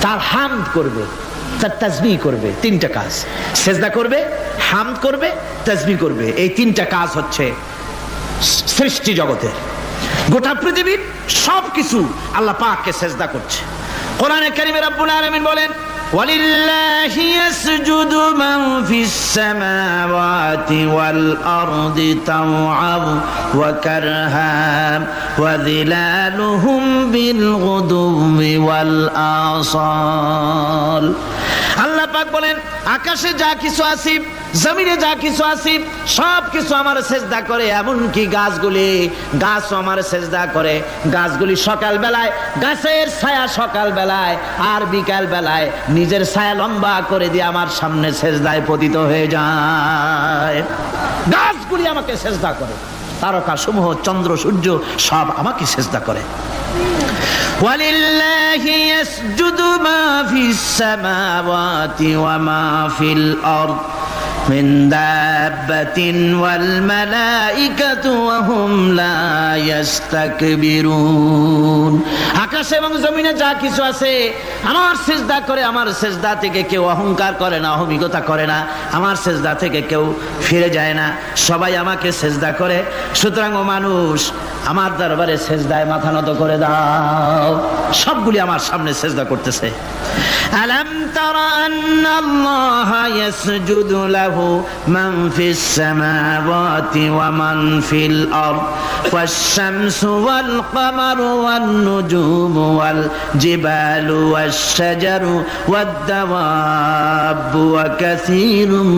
S1: তার হামদ করবে, তার তাসবিহ করবে। তিনটা কাজ। সিজদা করবে, হামদ করবে, তাসবিহ করবে। এই তিনটা কাজ হচ্ছে সৃষ্টি জগতের। গোটা পৃথিবীর সবকিছু আল্লাহ পাককে সিজদা করছে। কোরআনে কারিমে রব্বুল আলামিন বলেন, وَلِلَّهِ يَسْجُدُ مَنْ فِي السَّمَاوَاتِ وَالْأَرْضِ طَوْعًا وَكَرْهًا وَظِلَالُهُمْ بِالْغُدُوِّ وَالْآصَالِ। আল্লাহ পাক বলেন, আকাশে যা কিছু আছে, জমিনে যা কিছু আছে, সব কিছু আমার সেজদা করে। এমনকি গাছগুলি, গাছও আমার সেজদা করে। গাছগুলি সকাল বেলায় গাছের ছায়া সকাল বেলায় আর বিকাল বেলায় নিজের ছায়া লম্বা করে দিয়ে আমার সামনে সেজদায় পতিত হয়ে যায়। গাছগুলি আমাকে সেজদা করে। তারকা সমূহ, চন্দ্র সূর্য সব আমাকে সেজদা করে। وَلِلَّهِ يَسْجُدُ مَا فِي السَّمَاوَاتِ وَمَا فِي الْأَرْضِ مِنْ دَابَّةٍ وَالْمَلَائِكَةُ وَهُمْ لَا يَسْتَكْبِرُونَ। আকাশ এবং জমিনে যা কিছু আছে আমার সিজদা করে। আমার সিজদা থেকে কেউ অহংকার করে না, অহমিকতা করে না। আমার সিজদা থেকে কেউ ফিরে যায় না। সবাই আমাকে সিজদা করে। সুতরাং ও মানুষ, আমার দরবারে সিজদায় মাথা নত করে দাও। সবগুলি আমার সামনে সিজদা করতেছে। আলাম তারা আন্নাল্লাহা ইয়াসজুদু লাহু মান ফিস সামাওয়াতি ওয়া মান ফিল আরদ ওয়াশ-শামসু ওয়াল কামারু ওয়ান নুজুমু ওয়াল জিবালু ওয়াশ-শাজারু ওয়াদ-দাওয়াবু ওয়া কাসীরুম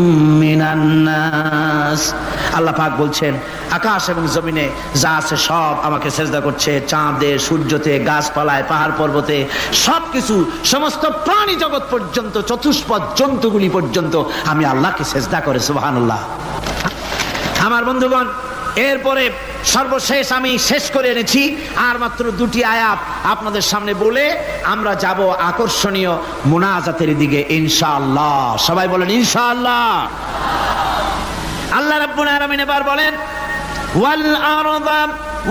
S1: মিনান নাস। আল্লাহ পাক বলছেন, আকাশ এবং জমিনে যা আছে সব আমাকে সিজদা করছে। চাঁদে, সূর্যতে, গাছপালায়, পাহাড় পর্বতে সবকিছু, সমস্ত প্রাণী জগৎ পর্যন্ত, চতুষ্পদ জন্তুগুলি পর্যন্ত আমি আল্লাহকে সিজদা করে। সুবহানাল্লাহ। আমার বন্ধুগণ, এরপরে সর্বশেষ আমি শেষ করে এনেছি আর মাত্র দুটি আয়াত আপনাদের সামনে বলে আমরা যাব আকর্ষণীয় মুনাজাতের দিকে ইনশাআল্লাহ। সবাই বলেন ইনশাআল্লাহ। আল্লাহ রাব্বুল আলামিন এবার বলেন, ওয়াল আরদা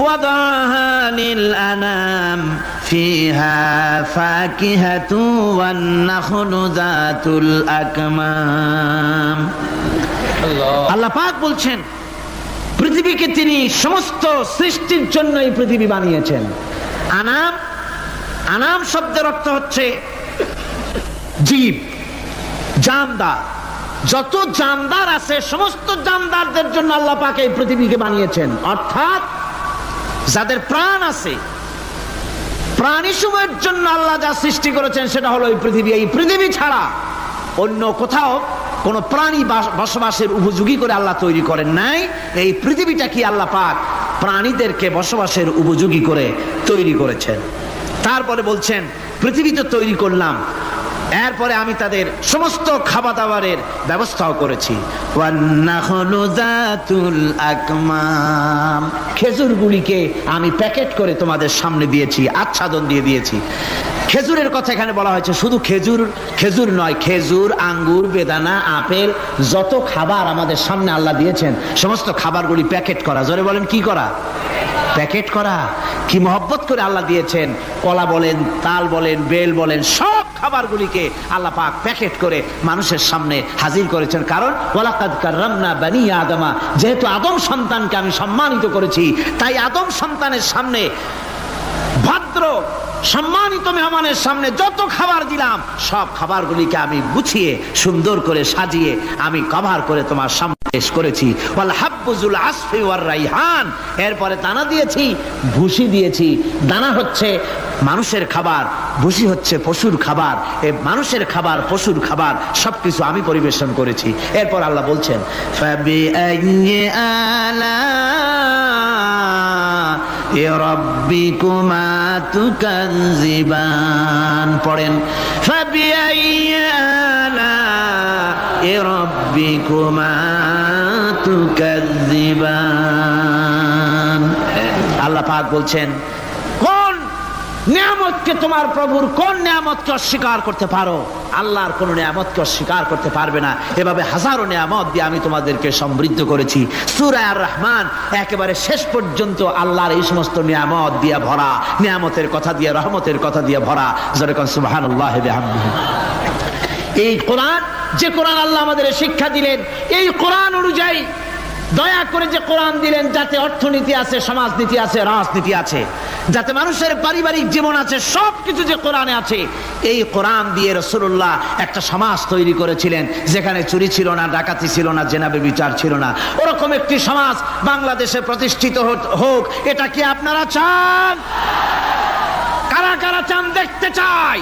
S1: ওয়াদাহা লিল আনাম ফিহা ফাকিহাতু ওয়ান নাখলু যাতুল আকমাম। আল্লাহ পাক বলছেন, পৃথিবীকে তিনি সমস্ত সৃষ্টির জন্য এই পৃথিবী বানিয়েছেন। আনাম, আনাম শব্দের অর্থ হচ্ছে জীব, জানদার। যত জানদার আছে সমস্ত জানদারদের জন্য আল্লাহ পাক এই পৃথিবীকে বানিয়েছেন। অর্থাৎ যাদের প্রাণ আছে, প্রাণী সময়ের জন্য আল্লাহ যা সৃষ্টি করেছেন সেটা হলো এই পৃথিবী। এই পৃথিবী ছাড়া অন্য কোথাও কোন প্রাণী বসবাসের উপযোগী করে আল্লাহ তৈরি করেন নাই। এই পৃথিবীটা কি আল্লাহ পাক প্রাণীদেরকে বসবাসের উপযোগী করে তৈরি করেছেন। তারপরে বলছেন পৃথিবী তো তৈরি করলাম, এরপরে আমি তাদের সমস্ত খাবার দাবারের ব্যবস্থাও করেছি। খেজুরগুলিকে আমি প্যাকেট করে তোমাদের সামনে দিয়েছি, আচ্ছাদন দিয়ে দিয়েছি। খেজুরের কথা এখানে বলা হয়েছে, শুধু খেজুর খেজুর নয়, খেজুর, আঙ্গুর, বেদানা, আপেল, যত খাবার আমাদের সামনে আল্লাহ দিয়েছেন সমস্ত খাবারগুলি প্যাকেট করা। জোরে বলেন, কি করা? প্যাকেট করা। কি মহব্বত করে আল্লাহ দিয়েছেন। কলা বলেন, তাল বলেন, বেল বলেন, সব খাবারগুলিকে আল্লাহ পাক প্যাকেট করে মানুষের সামনে হাজির করেছেন। কারণ ওয়ালাকাদ কাররামনা বানি আদমা, যেহেতু আদম সন্তানকে আমি সম্মানিত করেছি, তাই আদম সন্তানের সামনে, ভদ্র সম্মানিত মেহমানের সামনে যত খাবার দিলাম সব খাবারগুলিকে আমি গুছিয়ে সুন্দর করে সাজিয়ে আমি কভার করে তোমার সামনে পেশ করেছি। ওয়াল হাব্বুজুল আসফি ওয়ার রাইহান, এরপরে দানা দিয়েছি, ভুসি দিয়েছি। দানা হচ্ছে মানুষের খাবার, ভুসি হচ্ছে পশুর খাবার। এই মানুষের খাবার, পশুর খাবার সবকিছু আমি পরিবেশন করেছি। এরপর আল্লাহ বলছেন ফাবিআইয়ি আলা'i রাব্বিকুমা তুকাযযিবান। পড়েন ফাবিআইয়ি আলা'i রাব্বিকুমা তুকাযযিবান। আল্লাহ পাক বলছেন কোন নিয়ামতকে, তোমার প্রভুর কোন নিয়ামতকে অস্বীকার করতে পারো? আল্লাহর কোন নিয়ামতকে অস্বীকার করতে পারবে না। এভাবে হাজারো নিয়ামত দিয়ে আমি তোমাদেরকে সমৃদ্ধ করেছি। সূরা আর রহমান একেবারে শেষ পর্যন্ত আল্লাহর এই সমস্ত নিয়ামত দিয়ে ভরা, নিয়ামতের কথা দিয়ে, রহমতের কথা দিয়ে ভরা। যেরকম সুবহানাল্লাহ ওয়া বিহামদিহি। এই কোরআন, যে কোরআন আল্লাহ আমাদের শিক্ষা দিলেন, এই কোরআন অনুযায়ী দয়া করে যে কোরআন দিলেন, যাতে অর্থনীতি আছে, সমাজনীতি আছে, রাজনীতি আছে, যাতে মানুষের পারিবারিক জীবন আছে, সবকিছু যে কোরআনে আছে। এই কোরআন দিয়ে রাসূলুল্লাহ একটা সমাজ তৈরি করেছিলেন যেখানে চুরি ছিল না, ডাকাতি ছিল না, জেনাবে বিচার ছিল না। ওরকম একটি সমাজ বাংলাদেশে প্রতিষ্ঠিত হোক, এটা কি আপনারা চান? কারা কারা চান? দেখতে চাই।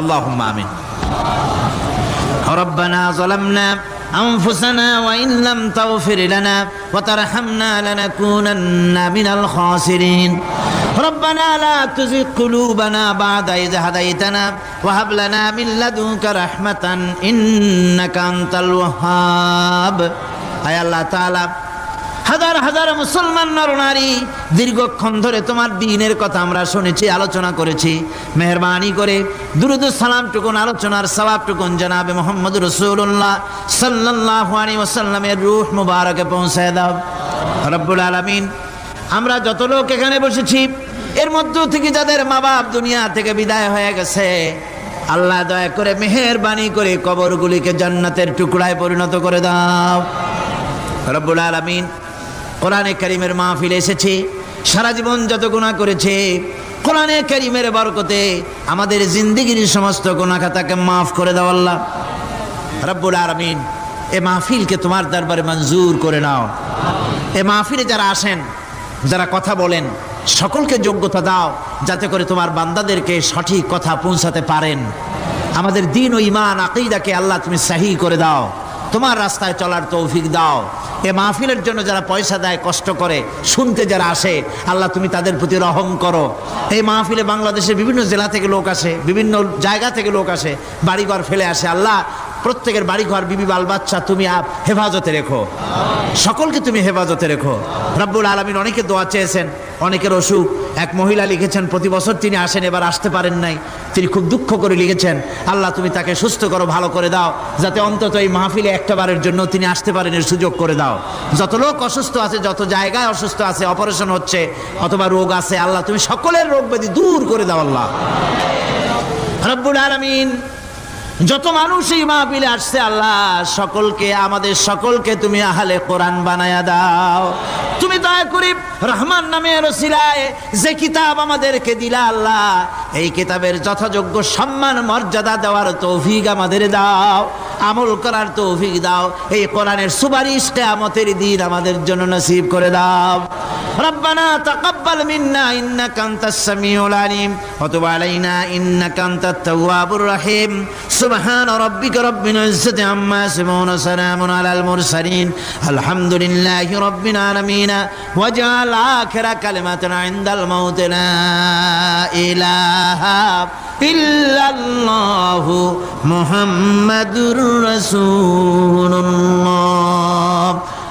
S1: اللهم آمين. ربنا ظلمنا أنفسنا وإن لم تغفر لنا وترحمنا لنكونن من الخاسرين. ربنا لا تزغ قلوبنا بعد إذ هديتنا وهب لنا من لدنك رحمة إنك أنت الوهاب. أي الله تعالى হাজার হাজার মুসলমান নরনারী দীর্ঘক্ষণ ধরে তোমার দ্বীনের কথা আমরা শুনেছি, আলোচনা করেছি। মেহেরবানি করে দুরূদ ও সালাম টুকুন, আলোচনার সওয়াব টুকুন জনাবে মুহাম্মদ রাসূলুল্লাহ সাল্লাল্লাহু আলাইহি ওয়াসাল্লামের রূহ মুবারকে পৌঁছায় দাও রব্বুল আলামিন। আমরা যত লোক এখানে বসেছি, এর মধ্য থেকে যাদের মা বাপ দুনিয়া থেকে বিদায় হয়ে গেছে, আল্লাহ দয়া করে মেহেরবানি করে কবরগুলিকে জান্নাতের টুকরায় পরিণত করে দাও রব্বুল আলামিন। কোরআনে কারীমের মাহফিলে এসেছি, সারা জীবন যত গুনাহ করেছে, কোরআনে কারীমের বরকতে আমাদের জিন্দেগির সমস্ত গুনাহ খাতাকে মাফ করে দাও আল্লাহ রব্বুল আলামিন। এই মাহফিলকে তোমার দরবারে মঞ্জুর করে নাও। এই মাহফিলে যারা আসেন, যারা কথা বলেন, সকলকে যোগ্যতা দাও যাতে করে তোমার বান্দাদেরকে সঠিক কথা পৌঁছাতে পারেন। আমাদের দ্বীন ও ঈমান আকীদাকে আল্লাহ তুমি সহি করে দাও, তোমার রাস্তায় চলার তৌফিক দাও। এ মাহফিলের জন্য যারা পয়সা দেয়, কষ্ট করে, শুনতে যারা আসে, আল্লাহ তুমি তাদের প্রতি রহম করো। এই মাহফিলে বাংলাদেশের বিভিন্ন জেলা থেকে লোক আসে, বিভিন্ন জায়গা থেকে লোক আসে, বাড়িঘর ফেলে আসে। আল্লাহ প্রত্যেকের বাড়িঘর, বিবি, বাল বাচ্চা তুমি হেফাজতে রেখো, সকলকে তুমি হেফাজতে রেখো রব্বুল আলামিন। অনেকে দোয়া চেয়েছেন, অনেকের অসুখ। এক মহিলা লিখেছেন প্রতি বছর তিনি আসেন, এবার আসতে পারেন নাই, তিনি খুব দুঃখ করে লিখেছেন। আল্লাহ তুমি তাকে সুস্থ করো, ভালো করে দাও, যাতে অন্তত এই মাহফিলে একটাবারের জন্য তিনি আসতে পারেন, এর সুযোগ করে দাও। যত লোক অসুস্থ আছে, যত জায়গায় অসুস্থ আছে, অপারেশন হচ্ছে অথবা রোগ আছে, আল্লাহ তুমি সকলের রোগ ব্যাধি দূর করে দাও আল্লাহ রব্বুল আলামিন। যত মানুষ এই মাহফিলে আসছে আল্লাহ সকলকে, আমাদের সকলকে তুমি আহলে কোরআন বানায়া দাও। তুমি দয়া করে রহমান নামের ওসিলায় যে কিতাব আমাদেরকে দিলা আল্লাহ, এই কিতাবের যথাযোগ্য সম্মান মর্যাদা দেওয়ার তৌফিক আমাদের দাও, আমল করার তৌফিক দাও। এই কোরআনের সুপারিশ কিয়ামতের দিন আমাদের জন্য নসিব করে দাও। রব্বানা তাকাব্বাল মিন্না ইন্নাকা আনতাস সামিউল আলিম ওয়া তুব আলাইনা ইন্নাকা আনতাত তাওয়াবুর রহিম। সুবহান রাব্বিকা রাব্বিল ইজ্জাতি আম্মা ইয়াসিফুন ওয়া সালামুন আলাল মুরসালিন আলহামদুলিল্লাহি রাব্বিল আলামিন। ওয়াজআল আখিরা কালিমাতিনা ইনদাল মাউত লা ইলাহা ইল্লাল্লাহু মুহাম্মাদুর রাসূলুল্লাহ।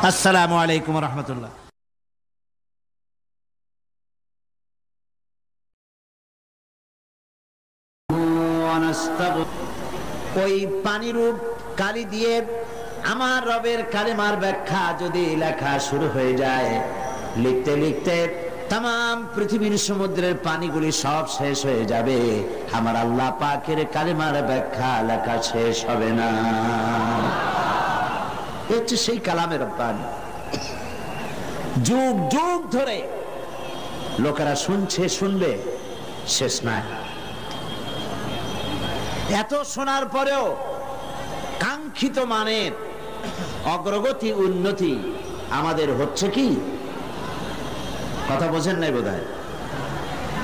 S1: আসসালামু আলাইকুম ওয়া রাহমাতুল্লাহ। ওই পানিরূপ কালি দিয়ে আমার রবের কালেমার ব্যাখ্যা যদি লেখা শুরু হয়ে যায়, লিখতে লিখতে তাম পৃথিবীর সমুদ্রের পানিগুলি সব শেষ হয়ে যাবে, আমার আল্লাহ পাকের কালেমার ব্যাখ্যা লেখা শেষ হবে না। হচ্ছে সেই কালামের পানি, যুগ যুগ ধরে লোকেরা শুনছে, শুনবে, শেষ নাই। এত শোনার পরেও কাঙ্ক্ষিত মানের অগ্রগতি উন্নতি আমাদের হচ্ছে কি? কথা বোঝেন নাই বোধহয়,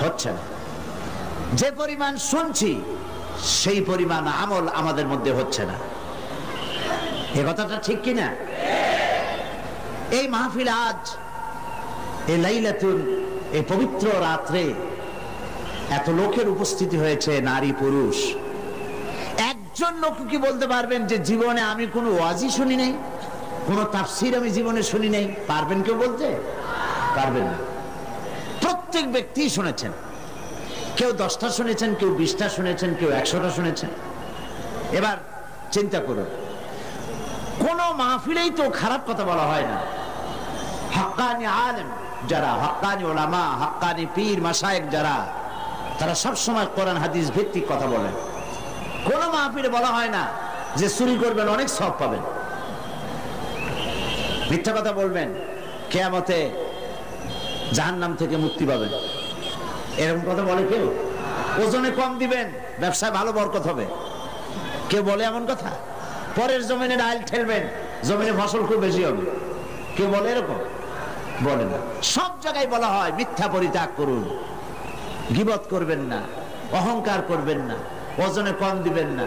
S1: হচ্ছে না। যে পরিমাণ শুনছি সেই পরিমাণ আমল আমাদের মধ্যে হচ্ছে না। এ কথাটা ঠিক কিনা? এই মাহফিল আজ, এই লাইলাতুল, এই পবিত্র রাত্রে এত লোকের উপস্থিতি হয়েছে, নারী পুরুষ। একজন লোক কি বলতে পারবেন যে জীবনে আমি কোনো ওয়াজি শুনি নাই, কোনো তাফসির আমি জীবনে শুনি নাই? পারবেন কেউ বলতে? পারবেন না। প্রত্যেক ব্যক্তি শুনেছেন, কেউ 10টা শুনেছেন, কেউ 20টা শুনেছেন, কেউ 100টা শুনেছেন। এবার চিন্তা করুন, কোন মাহফিলেই তো খারাপ কথা বলা হয় না। হাক্কানি আলেম যারা, হাক্কানি ওলামা, হাক্কানি পীর মাশায়েখ যারা, তারা সব সময় কোরআন হাদিস ভিত্তিক কথা বলেন। কোন মাহফিলে বলা হয় না যে চুরি করবেন অনেক সওয়াব পাবেন, মিথ্যা কথা বলবেন কিয়ামতে জাহান্নাম থেকে মুক্তি পাবেন, এরকম কথা বলে কেউ? ওজনে কম দিবেন, ব্যবসায় ভালো বরকত হবে, কেউ বলে এমন কথা? পরের জমিনে ডাল ঠেলবেন, জমিনে ফসল খুব বেশি হবে, কেউ বলে এরকম? বলে না। সব জায়গায় বলা হয় মিথ্যা পরিত্যাগ করুন, গীবত করবেন না, অহংকার করবেন না, ওজনে কম দিবেন না,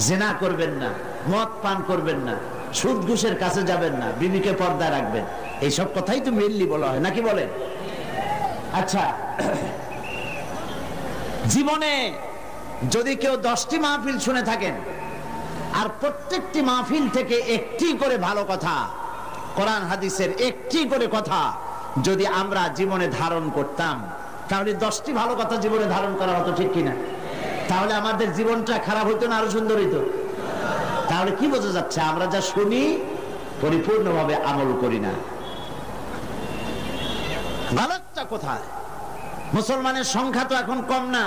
S1: জিনা করবেন না, মদ পান করবেন না, সুদ ঘুষের কাছে যাবেন না, বিবিকে পর্দায় রাখবেন। এইসব কথাই তো মেনলি বলা হয়, নাকি বলেন? আচ্ছা, জীবনে যদি কেউ 10টি মাহফিল শুনে থাকেন আর প্রত্যেকটি মাহফিল থেকে একটি করে ভালো কথা, কোরআন হাদিসের একটি করে কথা যদি আমরা জীবনে ধারণ করতাম, তাহলে 10টি ভালো কথা জীবনে ধারণ করা হতো, ঠিক কিনা? তাহলে আমাদের জীবনটা খারাপ হইতো না আরো সুন্দর হইতো? তাহলে কি বোঝা যাচ্ছে? আমরা যা শুনি পরিপূর্ণভাবে আমল করি না। গলতটা কোথায়? মুসলমানের সংখ্যা তো এখন কম না।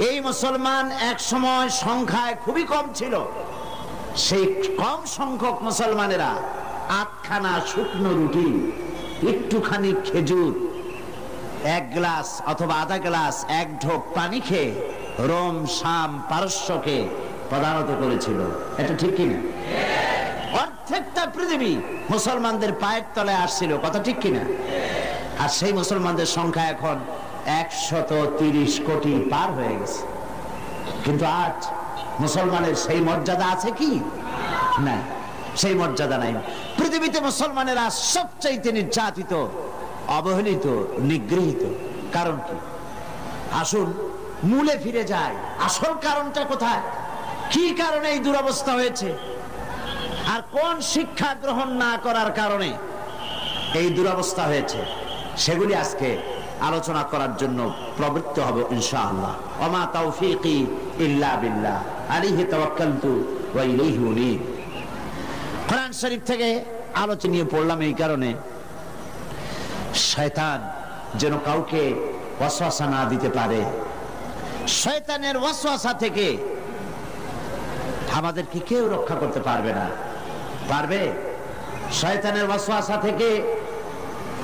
S1: এই মুসলমান এক সময় সংখ্যায় খুবই কম ছিল। সেই কম সংখ্যক মুসলমানেরা 8খানা শুকনো রুটি, একটুখানি খেজুর, 1 গ্লাস অথবা আধা গ্লাস, 1 ঢোক পানি খেয়ে রোম, শাম, পারস্যকে প্রধানত করেছিল। এটা ঠিক কিনা? অর্ধেকটা পৃথিবী মুসলমানদের পায়ের তলায় আসছিল, কথা ঠিক কিনা? আর সেই মুসলমানদের সংখ্যা এখন 130 কোটি পার হয়ে গেছে। কিন্তু আজ মুসলমানের সেই মর্যাদা আছে কি? না, সেই মর্যাদা নাই। পৃথিবীতে মুসলমানেরা সবচাইতে নির্যাতিত, অবহেলিত, নিগৃহীত। কারণ কি? আসুন মূলে ফিরে যায়। আসল কারণটা কোথায়? কি কারণে এই দুরবস্থা হয়েছে? আর কোন শিক্ষা গ্রহণ না করার কারণে এই দুরবস্থা হয়েছে? সেগুলি আজকে আলোচনা করার জন্য প্রবৃত্ত হব ইনশাআল্লাহ। ওমা তাওফীকি ইল্লা বিল্লাহ, আলাইহি তাওয়াক্কালতু ওয়া ইলাইহি উনীব। কোরআন শরীফ থেকে আলোচনা নিয়ে পড়লাম এই কারণে, শয়তান যেন কাউকে ওয়াসওয়াসা না দিতে পারে। শয়তানের ওয়াসওয়াসা থেকে আমাদেরকে কেউ রক্ষা করতে পারবে না। পারবে? শয়তানের ওয়াসওয়াসা থেকে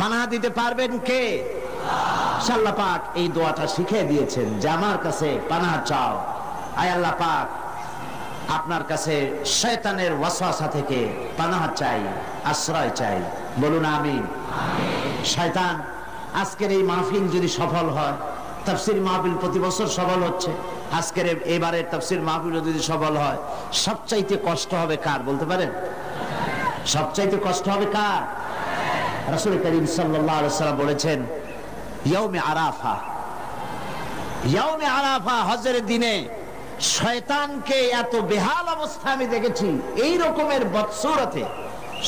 S1: পানাহ দিতে পারবেন কে? আল্লাহ পাক এই দোয়াটা শিখিয়ে দিয়েছেন যে আমার কাছে পানাহ চাও। আয় আল্লাহ পাক, আপনার কাছে শয়তানের ওয়াসওয়াসা থেকে পানাহ চাই, আশ্রয় চাই। বলুন আমিন। শয়তান আজকের এই মাহফিল যদি সফল হয়, তাফসীর মাহফিল প্রতি বছর সফল হচ্ছে, আজকের এবারের তাফসীর মাহফিল যদি সফল হয়, সবচাইতে কষ্ট হবে কার বলতে পারেন? সবচাইতে কষ্ট হবে কার? রাসূল করিম সাল্লাল্লাহু আলাইহি ওয়াসাল্লাম বলেছেন, ইয়াউমে আরাফা, ইয়াউমে আরাফা হজের দিনে শয়তানকে এত বেহাল অবস্থা আমি দেখেছি। এই রকমের বদসুরতে,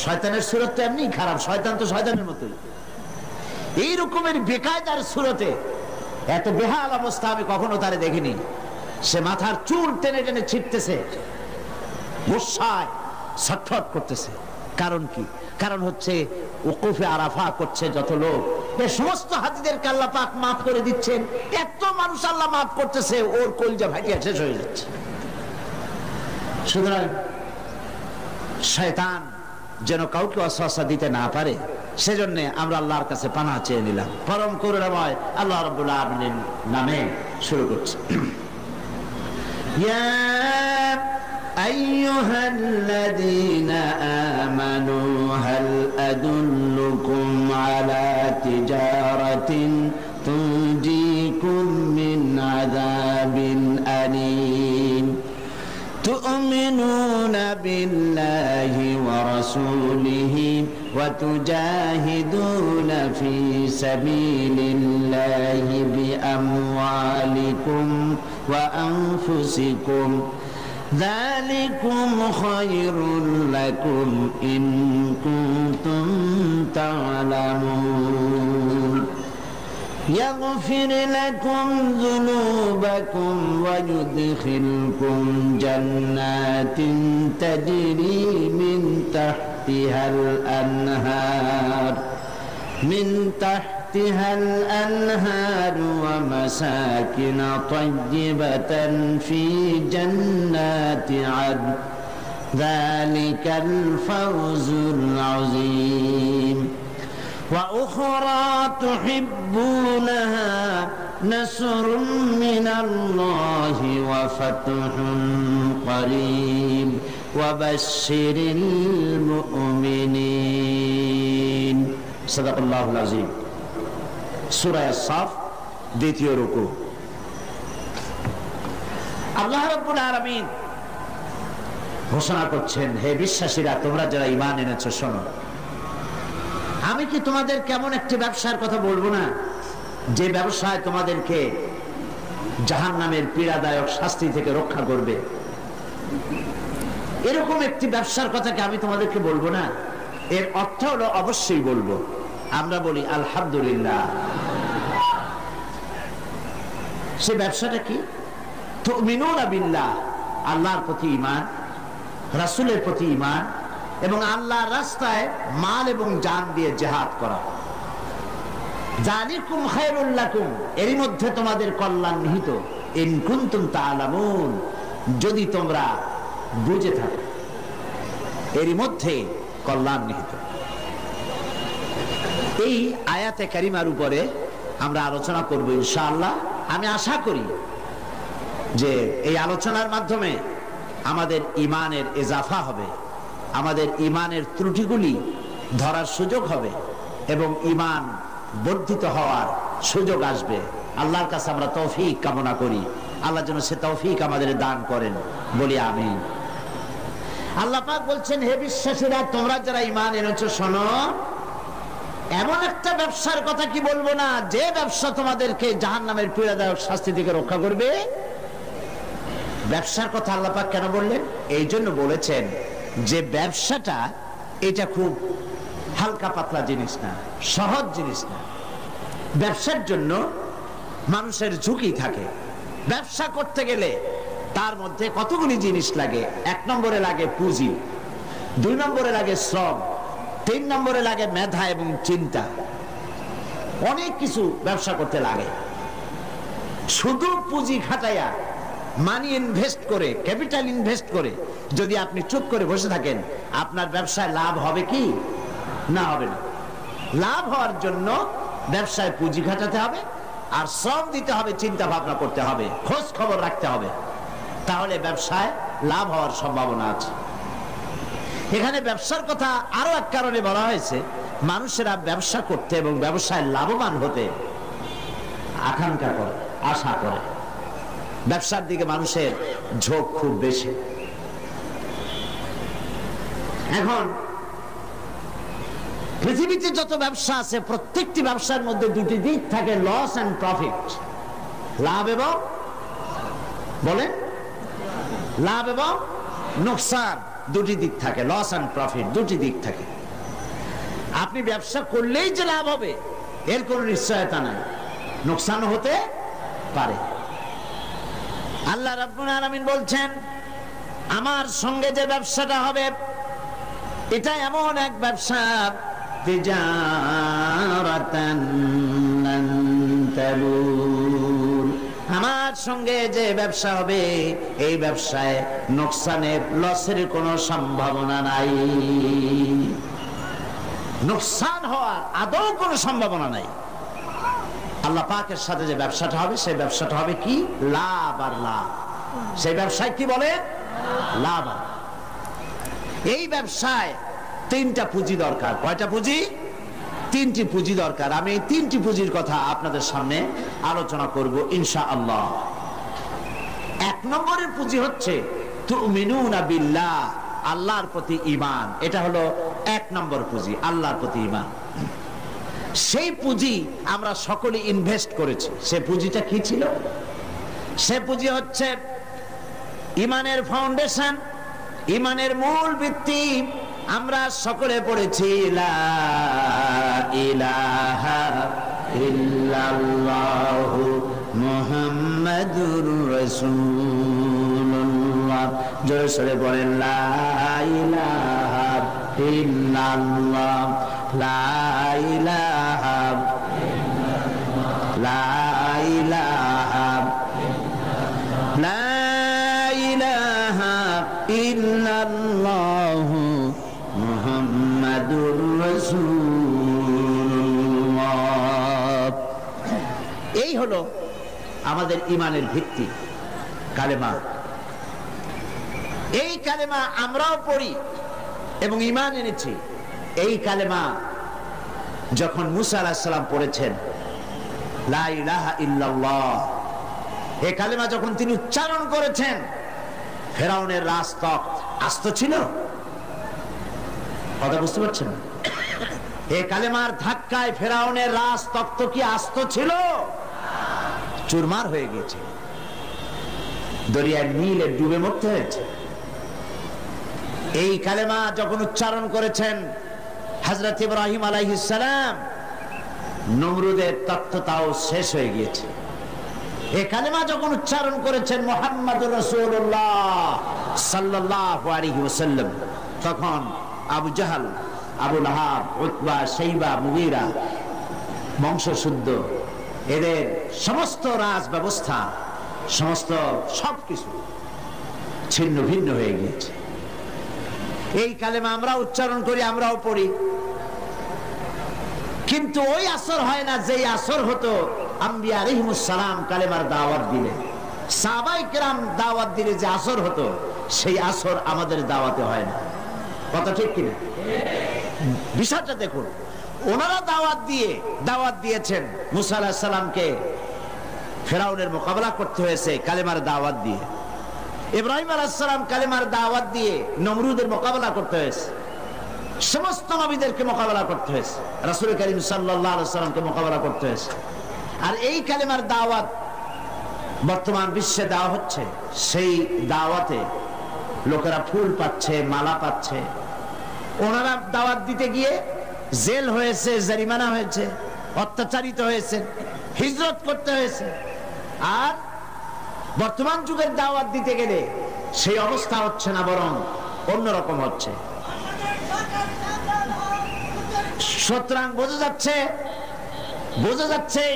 S1: শয়তানের সুরত তো এমনি খারাপ, শয়তান তো শয়তানের মতোই, এই রকমের বেকায়দার সুরতে এত বেহাল অবস্থা আমি কখনো তারে দেখিনি। সে মাথার চুল টেনে টেনে ছিটতেছে, গুসায় ছটফট করতেছে। কারণ কি? কারণ হচ্ছে ওকুফে আরাফা করছে যত লোক, এই সমস্ত হাজিদেরকে আল্লাহ পাক মাফ করে দিচ্ছেন। এত মানুষ আল্লাহ মাফ করতেছে, ওর কলজা ভাটিয়া শেষ হয়ে যাচ্ছে। সুতরাং শয়তান যেন কাউকে ওয়াসওয়াসা দিতে না পারে, সেজন্য আমরা আল্লাহর কাছে পানাহ চেয়ে নিলাম। পরম করুণাময় আল্লাহ রাব্বুল আলামিনের নামে শুরু করছি। ইয়া আইয়ুহাল্লাযীনা আমানু হাল আদুল্লুকুম আলা তিজারাতিন তুনজিকুম মিন আযাবিন আলীম تؤمنون بالله ورسوله وتجاهدون في سبيل الله بأموالكم وأنفسكم ذلكم خير لكم إن كنتم تعلمون يغفر لكم ذنوبكم ويدخلكم جنات تجري من تحتها الأنهار ومساكن طيبة في جنات عدن ذلك الفوز العظيم وأخرى تحبونها نصر من الله وفتح قريب وبشر المؤمنين صدق الله العظيم সূরা আস-সাফ দ্বিতীয় রুকু। আল্লাহ রাব্বুল আলামিন ঘোষণা করছেন, হে বিশ্বাসীরা, তোমরা যারা ঈমান এনেছো শোনো, আমি কি তোমাদের কেমন একটি ব্যবসার কথা বলবো না, যে ব্যবসায় তোমাদেরকে জাহান্নামের পীড়াদায়ক শাস্তি থেকে রক্ষা করবে? এরকম একটি ব্যবসার কথা কি আমি তোমাদেরকে বলবো না? এর অর্থ হলো অবশ্যই বলবো। আমরা বলি আলহামদুলিল্লাহ। সে ব্যবসাটা কি? তুমিনুনা বিল্লাহ, আল্লাহর প্রতি ঈমান, রাসূলের প্রতি ঈমান এবং আল্লাহর রাস্তায় মাল এবং জান দিয়ে জিহাদ করা। যালিকুম খায়রুল লাকুম, এর মধ্যে তোমাদের কল্যাণ নিহিত। ইন কুনতুম তা'লামুন, যদি তোমরা বুঝে থাকো, এর মধ্যে কল্যাণ নিহিত। এই আয়াতে কারিমার উপরে আমরা আলোচনা করব ইনশাআল্লাহ। আমি আশা করি যে এই আলোচনার মাধ্যমে আমাদের ঈমানের ইজাফা হবে, আমাদের ঈমানের ত্রুটিগুলি ধরার সুযোগ হবে এবং ঈমান বর্ধিত হওয়ার সুযোগ আসবে। আল্লাহর কাছে আমরা তৌফিক কামনা করি, আল্লাহ যেন সে তৌফিক আমাদের দান করেন, বলি আমিন। আল্লাহ পাক বলছেন, হে বিশ্বাসীরা, তোমরা যারা ঈমান এনেছো শোনো, এমন একটা ব্যবসার কথা কি বলবো না, যে ব্যবসা তোমাদেরকে জাহান্নামের পীড়াদায়ক শাস্তি থেকে রক্ষা করবে। ব্যবসার কথা আল্লাহ পাক কেন বললেন? এই জন্য বলেছেন যে ব্যবসাটা এটা খুব হালকা পাতলা জিনিস না, সহজ জিনিস না। ব্যবসার জন্য মানুষের ঝুঁকি থাকে। ব্যবসা করতে গেলে তার মধ্যে কতগুলি জিনিস লাগে। 1 নম্বরে লাগে পুঁজি, 2 নম্বরে লাগে শ্রম, 3 নম্বরে লাগে মেধা এবং চিন্তা। অনেক কিছু ব্যবসা করতে লাগে। শুধু পুঁজি খাটাইয়া মানি ইনভেস্ট করে, ক্যাপিটাল ইনভেস্ট করে যদি আপনি চুপ করে বসে থাকেন, আপনার ব্যবসায় লাভ হবে কি? না, হবে না। লাভ হওয়ার জন্য ব্যবসায় পুঁজি খাটাতে হবে, আর শ্রম দিতে হবে, চিন্তা ভাবনা করতে হবে, খোঁজ খবর রাখতে হবে, তাহলে ব্যবসায় লাভ হওয়ার সম্ভাবনা আছে। এখানে ব্যবসার কথা আরো এক কারণে বলা হয়েছে, মানুষেরা ব্যবসা করতে এবং ব্যবসায় লাভবান হতে আকাঙ্ক্ষা করে, আশা করে। ব্যবসার দিকে মানুষের ঝোঁক খুব বেশি। এখন পৃথিবীতে যত ব্যবসা আছে, প্রত্যেকটি ব্যবসার মধ্যে দুটি দিক থাকে, লস এন্ড প্রফিট, লাভ এবং বলেন লাভ এবং নোকসান, দুটি দিক থাকে, লস এন্ড প্রফিট দুটি দিক থাকে। আপনি ব্যবসা করলেই যে লাভ হবে এর কোনো নিশ্চয়তা নাই, নোকসান হতে পারে। আল্লাহ রাব্বুল আলামিন বলছেন, আমার সঙ্গে যে ব্যবসাটা হবে এটা এমন এক ব্যবসা, তিজারাতান লান তাবুর, আমার সঙ্গে যে ব্যবসা হবে এই ব্যবসায় নোকসানের, লসের কোনো সম্ভাবনা নাই, নোকসান হওয়ার আদৌ কোনো সম্ভাবনা নাই। আল্লাহ পাকের সাথে যে ব্যবসাটা হবে সেই ব্যবসাটা হবে কি? লাভ আর লাভ। সেই ব্যবসায় কি বলে? লাভ। এই ব্যবসায় তিনটা পুঁজি দরকার। কয়টা পুঁজি? তিনটি পুঁজি দরকার। আমি এই তিনটি পুঁজির কথা আপনাদের সামনে আলোচনা করব ইনশাআল্লাহ। এক নম্বরের পুঁজি হচ্ছে তুমিনুনা বিল্লাহ, আল্লাহর প্রতি ঈমান। এটা হলো এক নম্বর পুঁজি, আল্লাহর প্রতি ঈমান। সেই পুঁজি আমরা সকলে ইনভেস্ট করেছি। সে পুঁজিটা কি ছিল? সে পুঁজি হচ্ছে ঈমানের ফাউন্ডেশন, ঈমানের মূল ভিত্তি। আমরা সকলে পড়েছি লা ইলাহা ইল্লাল্লাহু মুহাম্মাদুর রাসূলুল্লাহ। জোরে সোরে বলেন লা ইলাহা ইল্লাল্লাহ, লা ইলাহা ইল্লাল্লাহ, লা ইলাহা ইল্লাল্লাহু মুহাম্মাদুর রাসূলুল্লাহ। এই হলো আমাদের ঈমানের ভিত্তি, কালেমা। এই কালেমা আমরাও পড়ি এবং ঈমান এনেছি। এই কালেমা যখন মুসা আলাইহিস সালাম পড়েছেন, লা ইলাহা ইল্লাল্লাহ, এই কালেমা যখন তিনি উচ্চারণ করেছেন, ফেরাউনের রাজতক্ত আস্ত ছিল? কথা বুঝতে পারছেন? এই কালেমার ধাক্কায় ফেরাউনের রাজতক্ত কি আস্ত ছিল? চুরমার হয়ে গেছে, দরিয়ার নীলে ডুবে মরতে হয়েছে। এই কালেমা যখন উচ্চারণ করেছেন হযরত ইব্রাহিম আলাইহিস সালাম, নমরুদের তত্ত্বটাও শেষ হয়ে গিয়েছে। এই কালেমা যখন উচ্চারণ করেছেন মুহাম্মাদুর রাসূলুল্লাহ সাল্লাল্লাহু আলাইহি ওয়াসাল্লাম, তখন আবু জাহাল, আবু লাহাব, উতবা, শাইবা, মুগীরা বংশশুদ্ধ, এদের সমস্ত রাজ ব্যবস্থা, সমস্ত সবকিছু ছিন্ন ভিন্ন হয়ে গিয়েছে। এই কালেমা আমরা উচ্চারণ করি, আমরাও পড়ি, কিন্তু ওই আসর হয় না যেই আসর হতো আম্বিয়া আলাইহিমুস সালাম কালেমার দাওয়াত দিলে, সাহাবায়ে কেরাম দাওয়াত দিলে যে আসর হতো, সেই আসর আমাদের দাওয়াতে হয় না। কথা ঠিক কিনা? বিষয়টা দেখুন, ওনারা দাওয়াত দিয়েছেন মুসা আলাইহিস সালামকে, ফেরাউনের মোকাবেলা করতে হয়েছে কালেমার দাওয়াত দিয়ে। ইব্রাহিম আলাইহিস সালাম কালেমার দাওয়াত দিয়ে নমরুদের মোকাবেলা করতে হয়েছে। সমস্ত নবীদেরকে মোকাবেলা করতে হয়েছে, রাসূল করিম সাল্লাল্লাহু আলাইহি ওয়াসাল্লামকে মোকাবেলা করতে হয়েছে। আর এই কালেমার দাওয়াত বর্তমান বিশ্বে দেওয়া হচ্ছে। সেই দাওয়াতে লোকেরা ফুল পাচ্ছে, মালা পাচ্ছে। ওনারা দাওয়াত দিতে গিয়ে জেল হয়েছে, জরিমানা হয়েছে, অত্যাচারিত হয়েছে, হিজরত করতে হয়েছে। আর বর্তমান যুগের দাওয়াত দিতে গেলে সেই অবস্থা হচ্ছে না, বরং অন্যরকম হচ্ছে। সুতরাং বোঝা যাচ্ছে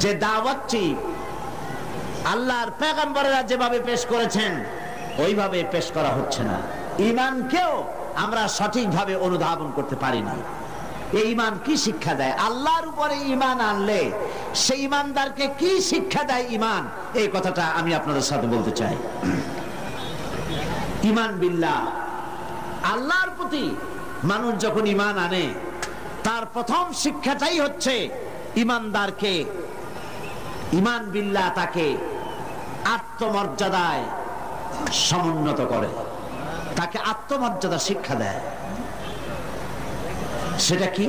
S1: যে দাওয়াতটি আল্লাহর পয়গম্বরেরা যেভাবে পেশ করেছেন ওইভাবে পেশ করা হচ্ছে না। ঈমানকেও আমরা সঠিকভাবে অনুধাবন করতে পারি না। এই ঈমান কি শিক্ষা দেয়? আল্লাহর উপরে ঈমান আনলে সেই ঈমানদারকে কি শিক্ষা দেয় ঈমান, এই কথাটা আমি আপনাদের সাথে বলতে চাই। ঈমান বিল্লাহ, আল্লাহর প্রতি মানুষ যখন ঈমান আনে তার প্রথম শিক্ষাটাই হচ্ছে ঈমানদারকে, ঈমান বিল্লাহ তাকে আত্মমর্যাদায় সমুন্নত করে, তাকে আত্মমর্যাদা শিক্ষা দেয়। সেটা কি?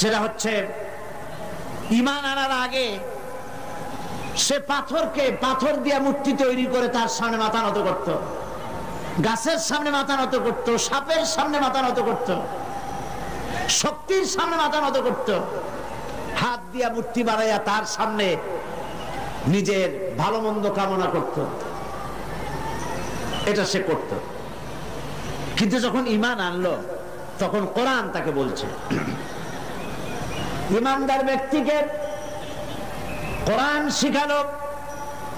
S1: সেটা হচ্ছে ঈমান আনার আগে সে পাথর দিয়ে মূর্তি তৈরি করে তার সামনে মাথা নত করত, গাছের সামনে মাথা নত করত, সাপের সামনে মাথা নত করত, শক্তির সামনে মাথা নত করত, হাত দিয়া মূর্তি বানাইয়া তার সামনে নিজের ভালো মন্দ কামনা করত, এটা সে করত। কিন্তু যখন ঈমান আনলো তখন কোরআন তাকে বলছে, ঈমানদার ব্যক্তিকে কোরআন শিখালো,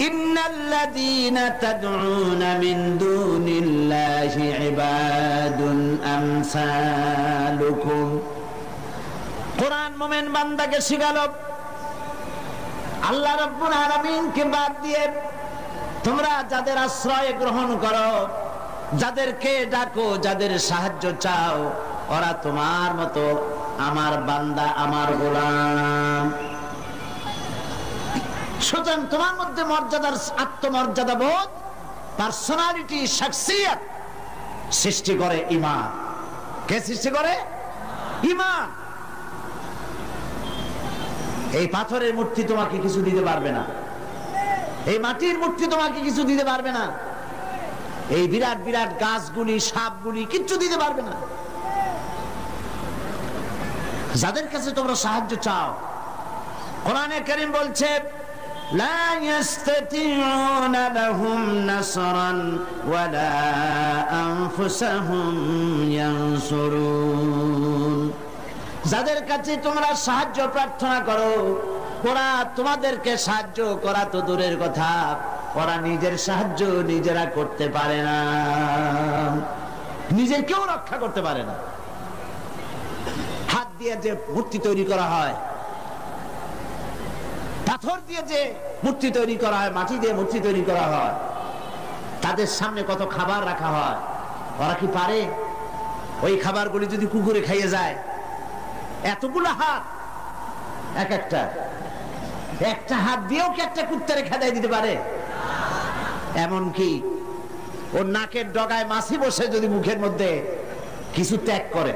S1: ইন্নাল্লাযীনা তাদউনা মিন দুনিল্লাহি ইবাদুন আমসালুকুম। কোরআন মুমিন বান্দাকে শিখালো আল্লাহ রাব্বুল আলামিনকে বাদ দিয়ে তোমরা যাদের আশ্রয় গ্রহণ করো, যাদেরকে ডাকো, যাদের সাহায্য চাও, ওরা তোমার মতো আমার বান্দা, আমার গোলাম। সুতরাং তোমার মধ্যে মর্যাদার আত্মমর্যাদা বোধ, পার্সোনালিটি, শাখসিয়ত সৃষ্টি করে ঈমান। কে সৃষ্টি করে? ঈমান। এই পাথরের মূর্তি তোমাকে কিছু দিতে পারবে না, এই মাটির মূর্তি তোমাকে কিছু দিতে পারবে না, এই বিরাট বিরাট গাছগুলি, সাপগুলি কিচ্ছু দিতে পারবে না। যাদের কাছে তোমরা সাহায্য চাও, কোরআনে কারীম বলছে লা ইস্তাতিউনা লাহুম নাসরান ওয়ালা আনফুসাহুম ইয়ানসুরুন। যাদের কাছে তোমরা সাহায্য প্রার্থনা করো, ওরা তোমাদেরকে সাহায্য করা তো দূরের কথা, ওরা নিজের সাহায্য নিজেরা করতে পারে না, নিজের কেউ রক্ষা করতে পারে না। হাত দিয়ে যে মূর্তি তৈরি করা হয়, পাথর দিয়ে যে মূর্তি তৈরি করা হয়, মাটি দিয়ে মূর্তি তৈরি করা হয়, তাদের সামনে কত খাবার রাখা হয়, ওরা কি পারে? ওই খাবারগুলি যদি কুকুরে খাইয়ে যায়, এতগুলো হাত, একটা হাত দিয়েও কি একটা কুত্তারে খেদাই দিতে পারে? এমনকি ওর নাকের ডগায় মাছি বসে যদি মুখের মধ্যে কিছু ত্যাগ করে,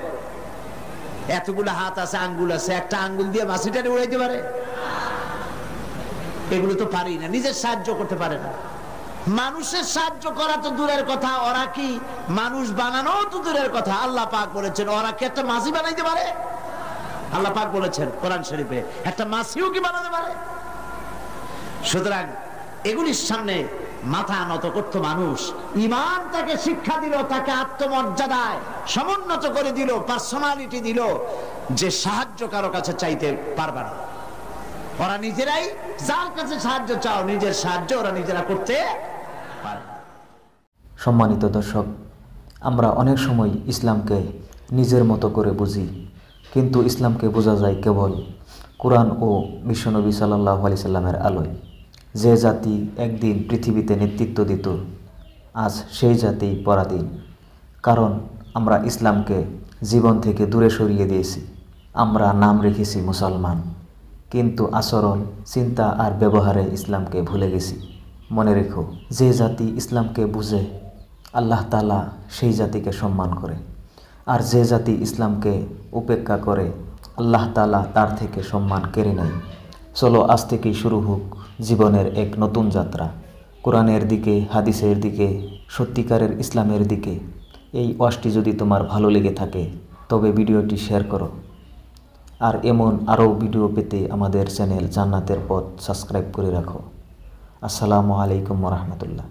S1: এতগুলো হাত আছে, আঙ্গুল আছে, একটা আঙ্গুল দিয়ে মাছিটারে উড়াইতে পারে? এগুলো তো পারি না, নিজের সাহায্য করতে পারে না। মানুষের সাহায্য করা তো দূরের কথা, ওরা কি মানুষ বানানো তো দূরের কথা। আল্লাহ পাক বলেছেন ওরা কি একটা মাছি বানাইতে পারে? আল্লাহ পাক বলেছেন কোরআন শরীফে একটা মাছিও কি বানাতে পারে? সুতরাং এগুলির সামনে মাথা নত করত মানুষ। ঈমান তাকে শিক্ষা দিল, তাকে আত্মমর্যাদায় সমুন্নত করে দিল, পার্সোনালিটি দিল, যে সাহায্য কারো কাছে চাইতে পারবে না। ওরা নিজেরাই, যার কাছে সাহায্য চাও, নিজের সাহায্য ওরা নিজেরা করতে পারে।
S2: সম্মানিত দর্শক, আমরা অনেক সময় ইসলামকে নিজের মতো করে বুঝি, কিন্তু ইসলামকে বোঝা যায় কেবল কোরআন ও বিশ্বনবী সাল্লাল্লাহু আলাইহি সাল্লামের আলোয়। যে জাতি একদিন পৃথিবীতে নেতৃত্ব দিত, আজ সেই জাতি পরাধীন। কারণ আমরা ইসলামকে জীবন থেকে দূরে সরিয়ে দিয়েছি। আমরা নাম রেখেছি মুসলমান, কিন্তু আচরণ, চিন্তা আর ব্যবহারে ইসলামকে ভুলে গেছি। মনে রেখো, যে জাতি ইসলামকে বুঝে আল্লাহ তাআলা সেই জাতিকে সম্মান করে, আর যে জাতি ইসলামকে উপেক্ষা করে আল্লাহ তাআলা তার থেকে সম্মান কেড়ে নেয়। চলো আজ থেকেই শুরু হোক জীবনের এক নতুন যাত্রা, কোরআনের দিকে, হাদিসের দিকে, সত্যিকারের ইসলামের দিকে। এই ওয়াজটি যদি তোমার ভালো লেগে থাকে তবে ভিডিওটি শেয়ার করো, আর এমন আরও ভিডিও পেতে আমাদের চ্যানেল জান্নাতের পথ সাবস্ক্রাইব করে রাখো। আসসালামু আলাইকুম ওয়া রাহমাতুল্লাহ।